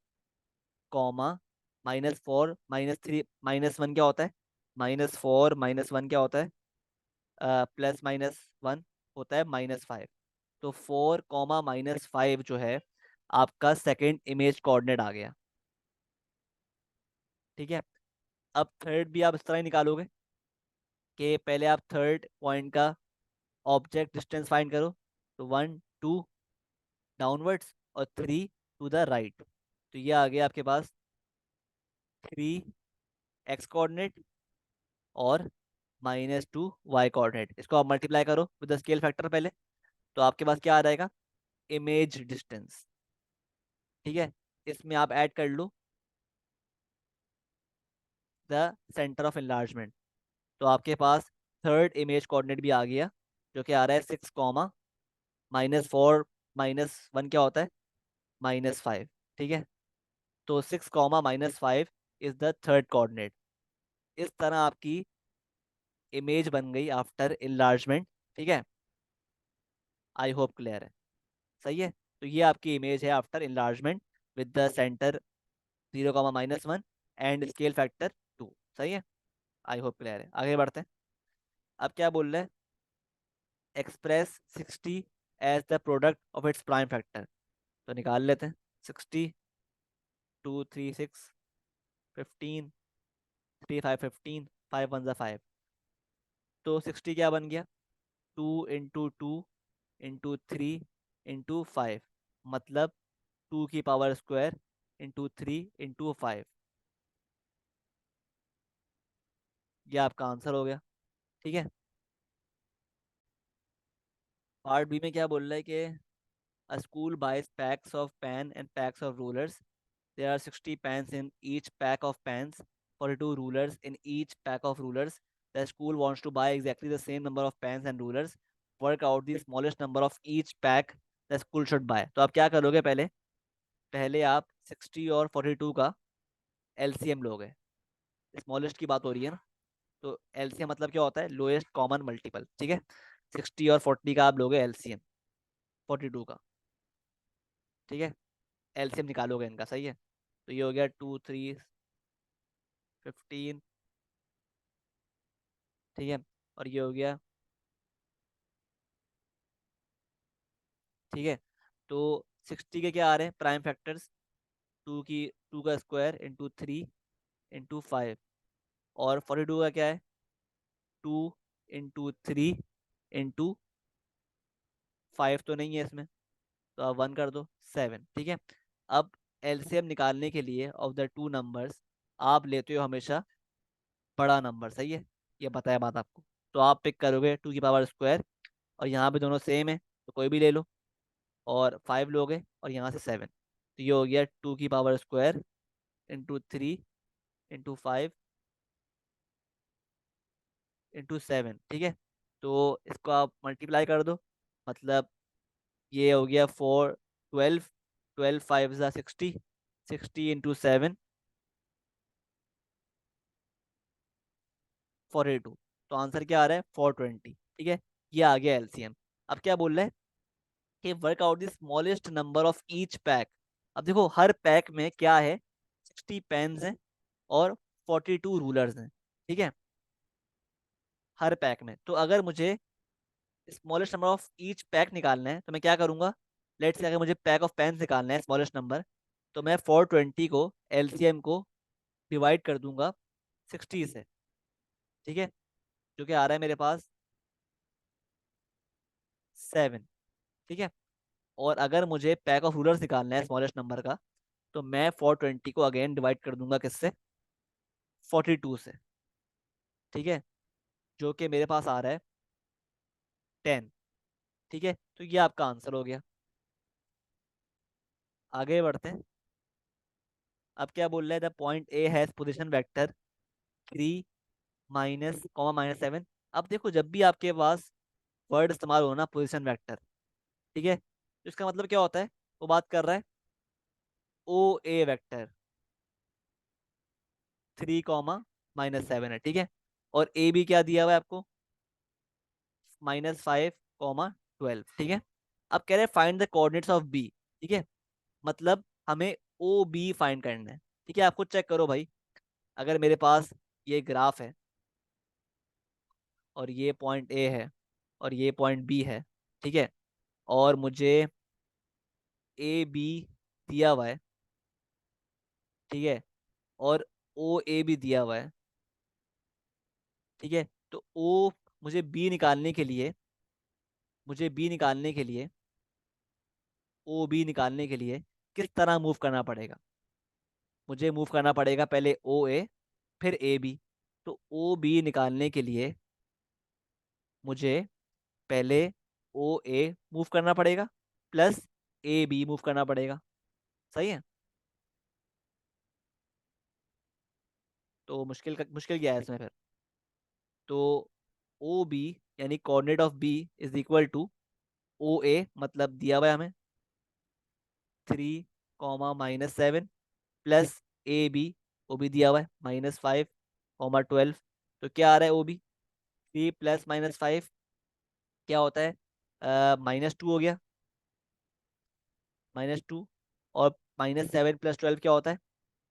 Speaker 1: -4 -3 -1 क्या होता है, -4 -1 क्या होता है, +-1 होता है -5। तो 4, -5 जो है आपका सेकंड इमेज कोऑर्डिनेट आ गया। ठीक है। अब थर्ड भी आप इस तरह ही निकालोगे कि पहले आप थर्ड पॉइंट का ऑब्जेक्ट डिस्टेंस फाइंड करो। तो 1 2 डाउनवर्ड्स और 3 टू द राइट। तो ये आ गया आपके पास 3 x कोऑर्डिनेट और -2 y कोऑर्डिनेट। इसको आप मल्टीप्लाई करो विद द स्केल फैक्टर पहले। तो आपके पास क्या आ जाएगा, इमेज डिस्टेंस। ठीक है। इसमें आप ऐड कर लो द सेंटर ऑफ इनलार्जमेंट। तो आपके पास थर्ड इमेज कोऑर्डिनेट भी आ गया जो कि आ रहा है 6, -4 -1 क्या होता है, -5। ठीक है। तो 6, -5 इज द थर्ड कोऑर्डिनेट। इस तरह आपकी इमेज बन गई आफ्टर इनलार्जमेंट। ठीक है। आई होप क्लियर है। सही है। तो ये आपकी इमेज है after enlargement with the centre 0, -1 and scale factor 2। सही है। आई होप क्लियर है। आगे बढ़ते हैं। अब क्या बोल रहे हैं, express 60 as the product of its prime factor. तो निकाल लेते हैं। 60, 2 3 6 15, 3 5 15, 5 1 5। तो 60 क्या बन गया, 2 × 2 × 3 × 5, मतलब 2 की पावर स्क्वायर × 3 × 5। ये आपका आंसर हो गया। ठीक है। पार्ट बी में क्या बोल रहा है कि a school buys packs of pen and packs of rulers. There are 60 pens in each pack of pens, 42 rulers in each pack of rulers. The school wants to buy exactly the same number of pens and rulers. Work out the smallest number of each pack the school should buy. तो आप क्या करोगे, पहले पहले आप 60 और 42 का LCM लोगे। स्मॉलेस्ट की बात हो रही है ना। तो एलसीएम मतलब क्या होता है, लोएस्ट कॉमन मल्टीपल। ठीक है। 60 और 40 का आप लोगे एलसीएम 42 का। ठीक है। एलसीएम निकालोगे इनका। सही है। तो ये हो गया 2 3 15। ठीक है। और ये हो गया। ठीक है। तो 60 के क्या आ रहे हैं प्राइम फैक्टर्स, 2 का स्क्वायर × 3 × 5, और 42 का क्या है, 2 × 3 × 5 तो नहीं है इसमें, तो आप 1 कर दो 7। ठीक है। अब एलसीएम निकालने के लिए ऑफ द टू नंबर्स आप लेते हो हमेशा बड़ा नंबर। सही है। ये बताया बात आपको। तो आप पिक करोगे 2 की पावर स्क्वायर, और यहाँ पे दोनों सेम है तो कोई भी ले लो, और 5 लोगे और यहाँ से 7। तो ये हो गया 2 की पावर स्क्वायर × 3 × 5 × 7। ठीक है। तो इसको आप मल्टीप्लाई कर दो, मतलब ये हो गया 4 12, 12 5 ज़ा 60, 60 × 7 42। तो आंसर क्या आ रहा है, 420। ठीक है। ये आ गया एलसीएम। अब क्या बोल रहे हैं कि work out the smallest number of each pack. अब देखो हर पैक में क्या है, 60 पेन्स हैं और 42 रूलर्स हैं। ठीक है। हर पैक में, तो अगर मुझे smallest number of each pack निकालना है तो मैं क्या करूंगा, लेट्स से अगर मुझे पैक ऑफ पेन्स निकालना है स्मॉलेस्ट नंबर, तो मैं 420 को एलसीएम को डिवाइड कर दूंगा 60 से। ठीक है। जो कि आ रहा है मेरे पास 7। ठीक है। और अगर मुझे पैक ऑफ रूलर्स निकालना है स्मॉलेस्ट नंबर का, तो मैं 420 को अगेन डिवाइड कर दूंगा किससे, 42 से। ठीक है। जो कि मेरे पास आ रहा है 10। ठीक है। तो ये आपका आंसर हो गया। आगे बढ़ते हैं। अब क्या बोल रहा है, the point A has position vector 3 - 7। अब देखो जब भी आपके पास वर्ड इस्तेमाल हो ना पोजीशन वेक्टर, ठीक है, तो इसका मतलब क्या होता है, वो बात कर रहा है ओ ए वेक्टर 3, -7 है, ठीक है। और ए बी क्या दिया हुआ है आपको, -5, 12, ठीक है। अब कह रहे हैं find the coordinates of B, ठीक है। मतलब हमें ओ बी फाइंड करना है, ठीक है। आप खुद चेक करो भाई, अगर मेरे पास ये ग्राफ है और ये पॉइंट ए है और ये पॉइंट बी है, ठीक है, और मुझे ए बी दिया हुआ है, ठीक है, और ओ ए भी दिया हुआ है, ठीक है। तो ओ मुझे बी निकालने के लिए, मुझे बी निकालने के लिए ओ बी निकालने के लिए किस तरह मूव करना पड़ेगा। मुझे मूव करना पड़ेगा पहले ओ ए, फिर ए बी। तो ओ बी निकालने के लिए मुझे पहले ओ ए मूव करना पड़ेगा प्लस ए बी मूव करना पड़ेगा, सही है। तो मुश्किल क्या है इसमें फिर। तो ओ बी यानी coordinate of B is equal to O A, मतलब दिया हुआ है हमें 3, -7 प्लस ए बी, वो भी दिया हुआ है -5, 12। तो क्या आ रहा है ओ बी, 3 + -5 क्या होता है, -2 हो गया, -2। और -7 + 12 क्या होता है,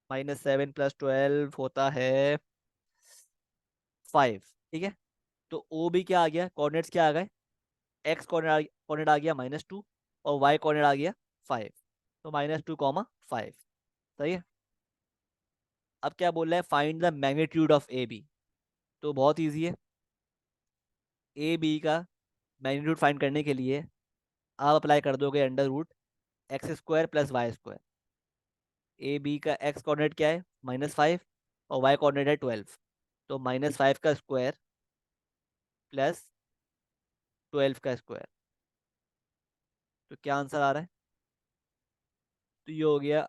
Speaker 1: -7 + 12 होता है 5, ठीक है। तो ओ बी क्या आ गया, कोऑर्डिनेट्स क्या आ गए, एक्स कोऑर्डिनेट आ गया -2 और वाई कोऑर्डिनेट आ गया 5। तो -2, 5, सही है। अब क्या बोल रहा है, find the magnitude of A B. तो बहुत इजी है, ए बी का मैग्नीट्यूड फाइंड करने के लिए आप अप्लाई कर दोगे √x² + y²। ए बी का एक्स कोऑर्डिनेट क्या है, -5 और वाई कोऑर्डिनेट है 12। तो -5 का स्क्वायर प्लस 12 का स्क्वायर। तो क्या आंसर आ रहा है, तो ये हो गया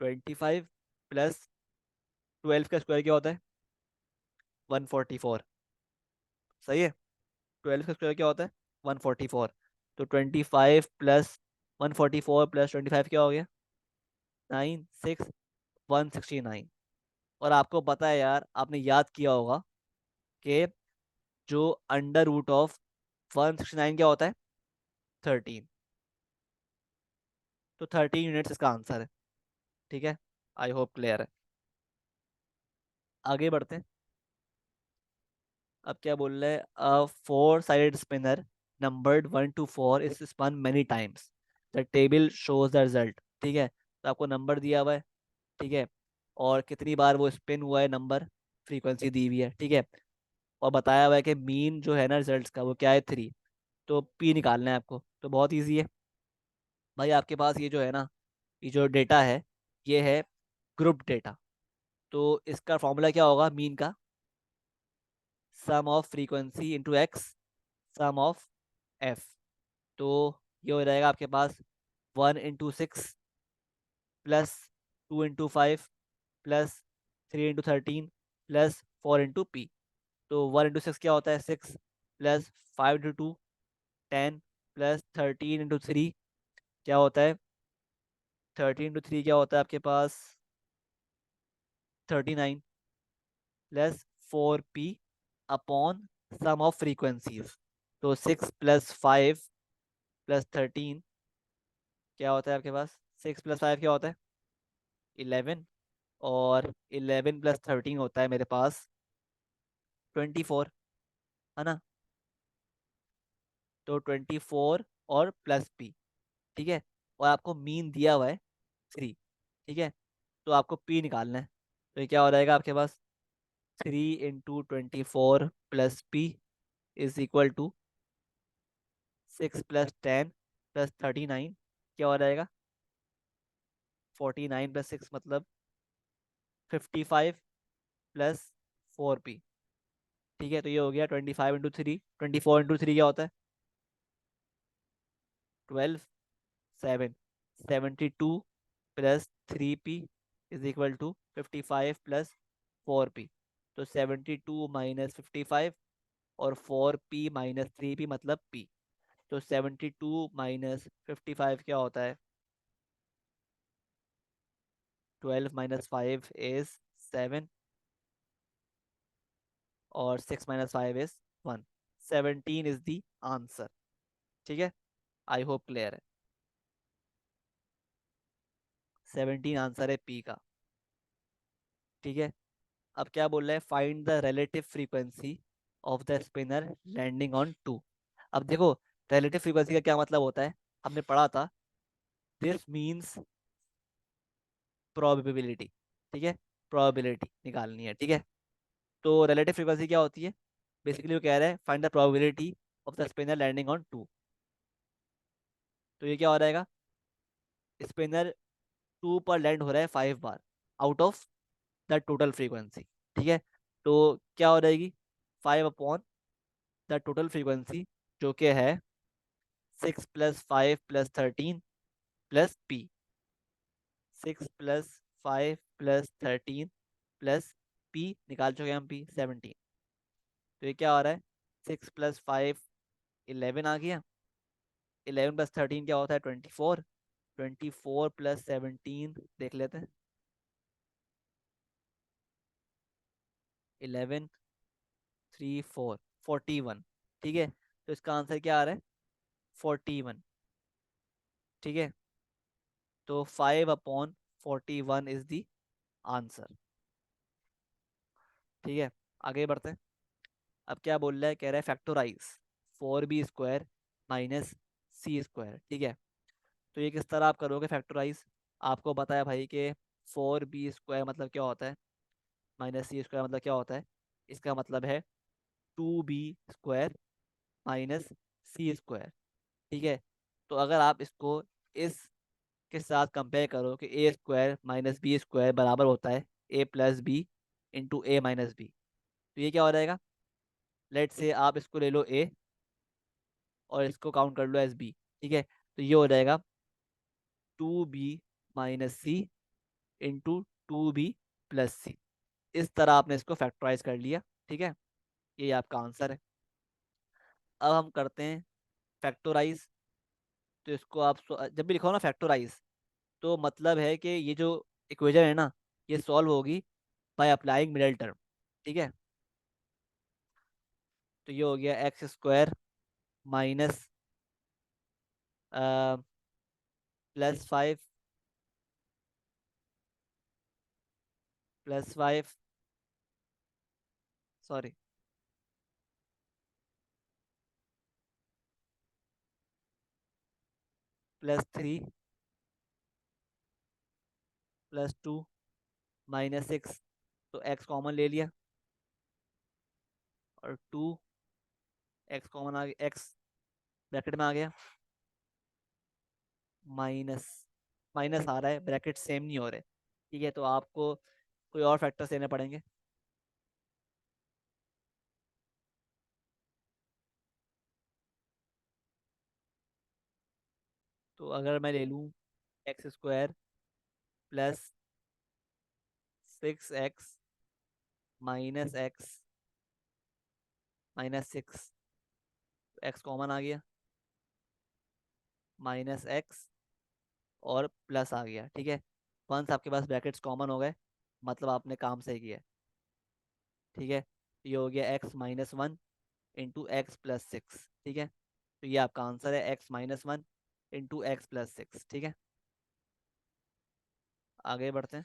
Speaker 1: √25 प्लस 12 का स्क्वायर क्या होता है, 144, सही है। 12 का स्क्वायर क्या होता है, 144। तो 25 प्लस 144 + 25 क्या हो गया, 9, 6, 169। और आपको पता है यार, आपने याद किया होगा कि जो √169 क्या होता है, 13। तो 13 यूनिट्स इसका आंसर है, ठीक है। आई होप क्लियर है। आगे बढ़ते हैं। अब क्या बोल रहे हैं, four sided spinner numbered 1 to 4 is spun many times, the table shows the result, ठीक है। तो आपको नंबर दिया हुआ है, ठीक है, और कितनी बार वो स्पिन हुआ है नंबर, फ्रीक्वेंसी दी हुई है, ठीक है। और बताया हुआ है कि मीन जो है ना रिजल्ट्स का वो क्या है, 3। तो पी निकालना है आपको, तो बहुत ईजी है भाई। आपके पास ये जो है ना, ये जो डेटा है, ये है ग्रुप डेटा। तो इसका फॉर्मूला क्या होगा मीन का, sum of frequency into x, sum of f. तो ये हो जाएगा आपके पास 1 × 6 प्लस 2 × 5 प्लस 3 × 13 प्लस 4 × पी। तो 1 × 6 क्या होता है, 6 प्लस 5 × 2 10 प्लस 13 × 3 क्या होता है, 13 × 3 क्या होता है आपके पास, 39 plus 4 P upon sum of frequencies. तो 6 + 5 + 13 क्या होता है आपके पास, 6 + 5 क्या होता है, 11। और 11 + 13 होता है मेरे पास 24, है ना। तो 24 और प्लस पी, ठीक है। और आपको मीन दिया हुआ है 3, ठीक है। तो आपको पी निकालना है। तो ये क्या हो जाएगा आपके पास, 3 × 24 plus P is equal to 6 + 10 + 39 क्या हो जाएगा, 49 + 6 मतलब 55 प्लस 4 पी, ठीक है। तो ये हो गया 25 × 3, 24 × 3 क्या होता है, 12, 7, 72 plus 3 p is equal to 55 plus 4 p. तो 72 - 55 और 4 p - 3 p मतलब p। तो 72 - 55 क्या होता है, 12 - 5 इज 7 और 6 - 5 इज 1। 17 is the answer. ठीक है, आई होप क्लियर है। 17 आंसर है पी का। ठीक है, अब क्या बोल रहा है, find the relative frequency of the spinner landing on two. अब देखो, रिलेटिव फ्रीक्वेंसी का क्या मतलब होता है, हमने पढ़ा था, दिस मीन्स प्रोबेबिलिटी। ठीक है, प्रोबेबिलिटी निकालनी है। ठीक है, तो रिलेटिव फ्रीक्वेंसी क्या होती है, बेसिकली वो कह रहा है find the probability of the spinner landing on two. तो ये क्या हो जाएगा, स्पिनर टू पर लैंड हो रहा है 5 बार out of the total frequency. ठीक है, तो क्या हो जाएगी, 5 अपॉन द टोटल फ्रीक्वेंसी, जो कि है 6 + 5 + 13 प्लस पी। 6 + 5 + 13 प्लस पी, निकाल चुके हैं हम पी 17। तो ये क्या हो रहा है, 6 + 5 11 आ गया, 11 + 13 क्या होता है 24, 24 + 17 देख लेते हैं, 11 3 4 41। ठीक है, तो इसका आंसर क्या आ रहा है 41। ठीक है, तो 5/41 इज द आंसर। ठीक है, आगे बढ़ते हैं। अब क्या बोल रहा है, कह रहा है फैक्टोराइज 4b² - c²। ठीक है, तो ये किस तरह आप करोगे फैक्टोराइज, आपको बताया भाई कि 4b² मतलब क्या होता है, -c² मतलब क्या होता है, इसका मतलब है 2b² -c²। ठीक है, तो अगर आप इसको इस के साथ कंपेयर करो कि a² - b² बराबर होता है a + b × a - b, तो ये क्या हो जाएगा, लेट से आप इसको ले लो a और इसको काउंट कर लो एस बी। ठीक है, तो ये हो जाएगा 2b - c × 2b + c। इस तरह आपने इसको फैक्टराइज कर लिया। ठीक है, ये आपका आंसर है। अब हम करते हैं फैक्टोराइज। तो इसको आप जब भी लिखो ना फैक्टोराइज, तो मतलब है कि ये जो इक्वेशन है ना, ये सॉल्व होगी बाय अप्लाइंग मिडल टर्म। ठीक है, तो ये हो गया x² माइनस +5 +5, सॉरी, +3 +2 -6। तो x कॉमन ले लिया और 2, x कॉमन आ गया, x ब्रैकेट में आ गया, माइनस, माइनस आ रहा है, ब्रैकेट सेम नहीं हो रहे। ठीक है, तो आपको कोई और फैक्टर्स लेने पड़ेंगे। तो अगर मैं ले लूँ x² +6x -x -6, x common आ गया, -x और प्लस आ गया। ठीक है, वंस आपके पास ब्रैकेट्स कॉमन हो गए, मतलब आपने काम सही किया है। ठीक है, ये हो गया x - 1 × x + 6। ठीक है, तो ये आपका आंसर है x - 1 × x + 6। ठीक है, आगे बढ़ते हैं।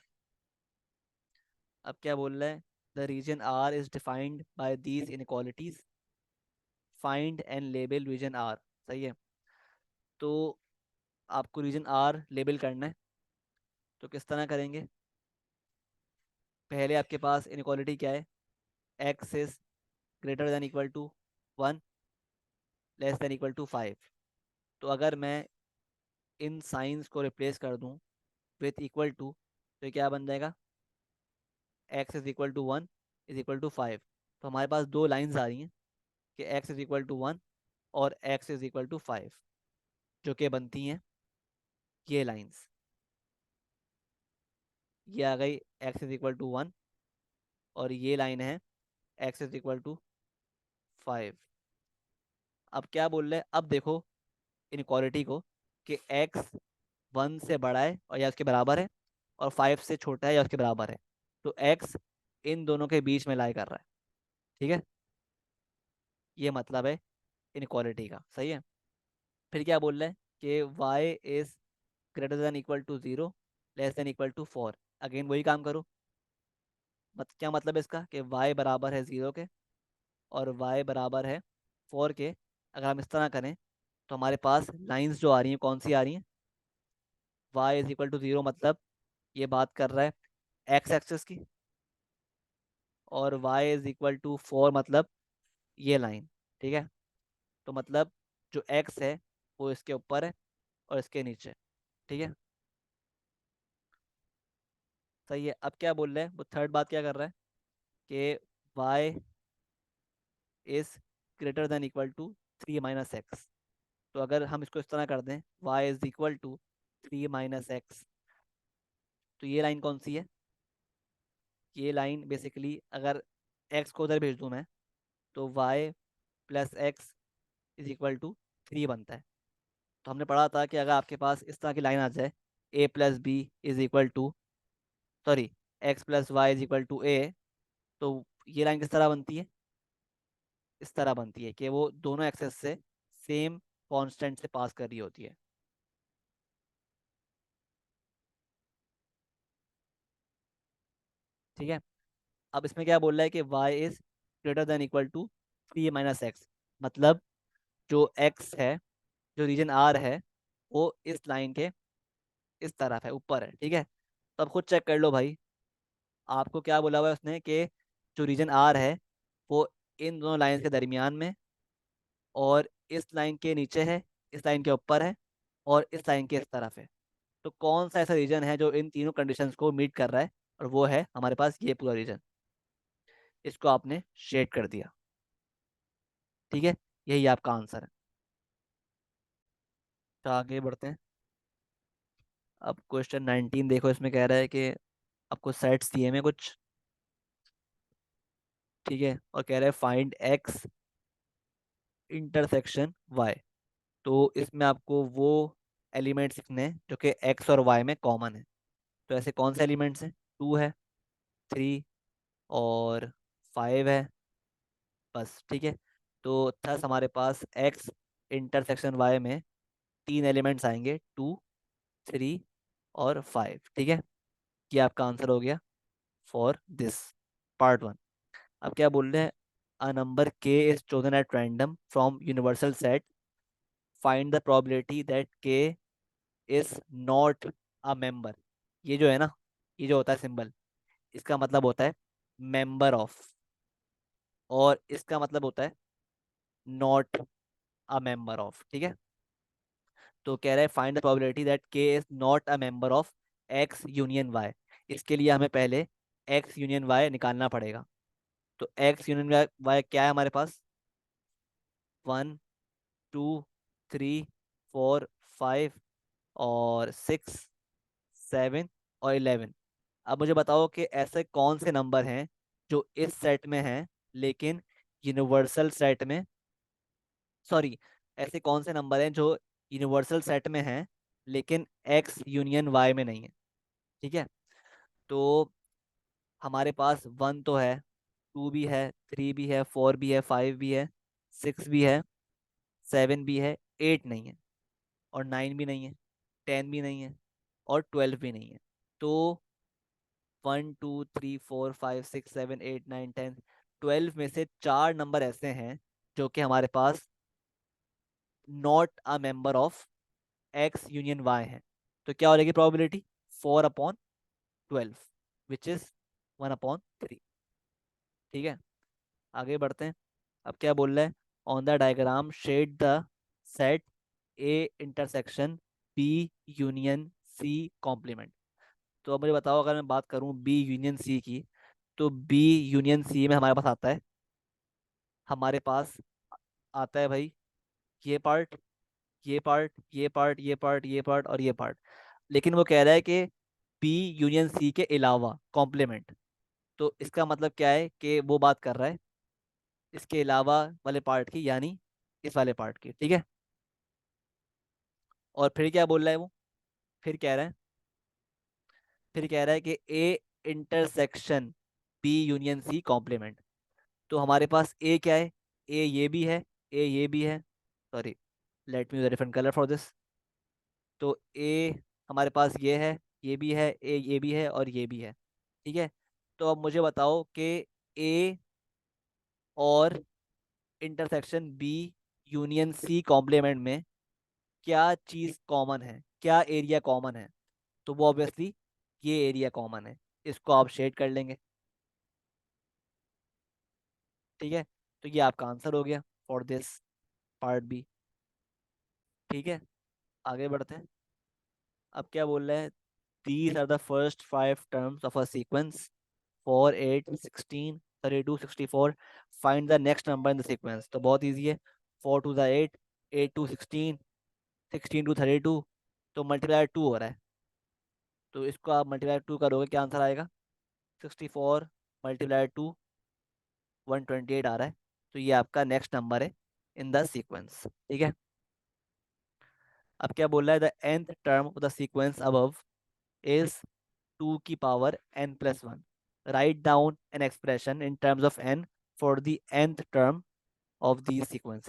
Speaker 1: अब क्या बोल रहा है, the region R is defined by these inequalities, find and label region R. सही है, तो आपको रीजन आर लेबल करना है। तो किस तरह करेंगे, पहले आपके पास इनक्वालिटी क्या है, x इज >= 1 << 5। तो अगर मैं इन साइंस को रिप्लेस कर दूं विथ इक्वल टू, तो क्या बन जाएगा, x = 1 = 5। तो हमारे पास दो लाइंस आ रही हैं कि x = 1 और x = 5, जो कि बनती हैं ये लाइंस। ये आ गई x = 1 और ये लाइन है x = 5। अब क्या बोल रहे हैं, अब देखो इनक्वालिटी को, कि x 1 से बड़ा है और या उसके बराबर है, और 5 से छोटा है या उसके बराबर है। तो x इन दोनों के बीच में लाई कर रहा है। ठीक है, ये मतलब है इनक्वालिटी का, सही है। फिर क्या बोल रहे हैं कि y is greater than equal to 0, less than equal to 4। Again वही काम करो। क्या मतलब है इसका कि y बराबर है 0 के और y बराबर है 4 के। अगर हम इस तरह करें तो हमारे पास लाइंस जो आ रही हैं कौन सी आ रही हैं? y इज इक्वल टू 0 मतलब ये बात कर रहा है x एक्सेस की, और y इज इक्वल टू 4 मतलब ये लाइन। ठीक है, तो मतलब जो x है वो इसके ऊपर है और इसके नीचे। ठीक है, सही है। अब क्या बोल रहे हैं वो, थर्ड बात क्या कर रहा है कि y is greater than equal to 3 - x। तो अगर हम इसको इस तरह कर दें y is equal to 3 - x, तो ये लाइन कौन सी है? ये लाइन बेसिकली अगर x को उधर भेज दूं मैं, तो y plus x is equal to 3 बनता है। तो हमने पढ़ा था कि अगर आपके पास इस तरह की लाइन आ जाए, a plus b is equal to, sorry, x plus y is equal to a, तो ये लाइन किस तरह बनती है? इस तरह बनती है कि वो दोनों एक्सेस से सेम कांस्टेंट से पास कर रही होती है। ठीक है, अब इसमें क्या बोल रहा है कि y is greater than equal to 3 - x, मतलब जो x है, जो रीजन r है, वो इस लाइन के इस तरफ है, ऊपर है। ठीक है, तो अब खुद चेक कर लो भाई, आपको क्या बोला हुआ है उसने कि जो रीजन r है वो इन दोनों लाइन के दरमियान में, और इस लाइन के नीचे है, इस लाइन के ऊपर है, और इस लाइन के इस तरफ है। तो कौन सा ऐसा रीजन है जो इन तीनों कंडीशंस को मीट कर रहा है? और वो है हमारे पास ये पूरा रीजन। इसको आपने शेड कर दिया। ठीक है, यही आपका आंसर है। तो आगे बढ़ते हैं। अब क्वेश्चन 19 देखो, इसमें कह रहा है कि आपको सेट्स दिए में कुछ, ठीक है, और कह रहा है फाइंड एक्स इंटरसेक्शन वाई। तो इसमें आपको वो एलिमेंट्स लिखने हैं जो कि एक्स और वाई में कॉमन है। तो ऐसे कौन से एलिमेंट्स हैं? 2 है, 3 और 5 है, बस। ठीक है, तो थस हमारे पास एक्स इंटरसेक्शन वाई में तीन एलिमेंट्स आएंगे, 2, 3 और 5। ठीक है, ये आपका आंसर हो गया फॉर दिस पार्ट 1। अब क्या बोल रहे हैं? अ नंबर के is chosen at random from universal set, find the probability that k is not a member. ये जो है ना, ये जो होता है सिंबल, इसका मतलब होता है मेंबर ऑफ, और इसका मतलब होता है नॉट अ मेंबर ऑफ। ठीक है, तो कह रहा है find the probability that k is not a member of x union y. इसके लिए हमें पहले एक्स यूनियन वाई निकालना पड़ेगा। तो एक्स यूनियन वाई वाई क्या है हमारे पास? 1, 2, 3, 4, 5 और 6, 7 और 11। अब मुझे बताओ कि ऐसे कौन से नंबर हैं जो इस सेट में हैं लेकिन यूनिवर्सल सेट में, सॉरी, ऐसे कौन से नंबर हैं जो यूनिवर्सल सेट में हैं लेकिन एक्स यूनियन वाई में नहीं है? ठीक है, तो हमारे पास 1 तो है, 2 भी है, 3 भी है, 4 भी है, 5 भी है, 6 भी है, 7 भी है, 8 नहीं है, और 9 भी नहीं है, 10 भी नहीं है, और 12 भी नहीं है। तो 1, 2, 3, 4, 5, 6, 7, 8, 9, 10, 12 में से चार नंबर ऐसे हैं जो कि हमारे पास not a member of x union y है। तो क्या हो जाएगी प्रोबेबिलिटी? 4/12, which is 1/3। ठीक है, आगे बढ़ते हैं। अब क्या बोल रहा है? On the diagram shade the set A intersection B union C complement. तो अब मुझे बताओ, अगर मैं बात करूं बी यूनियन सी की, तो बी यूनियन सी में हमारे पास आता है, हमारे पास आता है भाई ये पार्ट, ये पार्ट, ये पार्ट, ये पार्ट, ये पार्ट और ये पार्ट। लेकिन वो कह रहा है कि बी यूनियन सी के अलावा कॉम्प्लीमेंट। तो इसका मतलब क्या है कि वो बात कर रहा है इसके अलावा वाले पार्ट की, यानी इस वाले पार्ट की। ठीक है, और फिर क्या बोल रहा है वो? फिर कह रहा है, फिर कह रहा है कि A intersection B union C complement. तो हमारे पास ए क्या है, ए ये भी है, ए ये भी है, sorry, let me use a different colour for this. तो ए हमारे पास ये है, ये भी है, ए ये भी है और ये भी है, ठीक है। तो अब मुझे बताओ कि ए और intersection B union C complement में क्या चीज कॉमन है, क्या एरिया कॉमन है। तो वो ऑब्वियसली ये एरिया कॉमन है, इसको आप शेड कर लेंगे, ठीक है। तो ये आपका आंसर हो गया फॉर दिस पार्ट बी, ठीक है। आगे बढ़ते हैं। अब क्या बोल रहे हैं, these are the first 5 terms of a sequence 4 8 16 32 64, find the next number in the sequence. तो बहुत ईजी है, 4 टू द 8, 8 टू 16, 16 टू 32, तो मल्टीप्लाई 2 हो रहा है। तो इसको आप मल्टीप्लाई 2 करोगे, क्या आंसर आएगा, 64 मल्टीप्लाई 2, 128 आ रहा है। तो ये आपका नेक्स्ट नंबर है इन द सीक्वेंस, ठीक है। अब क्या बोल रहा है, the nth term of the sequence above is 2 की power n plus 1। Write down an expression in terms of n for the nth term of these sequences।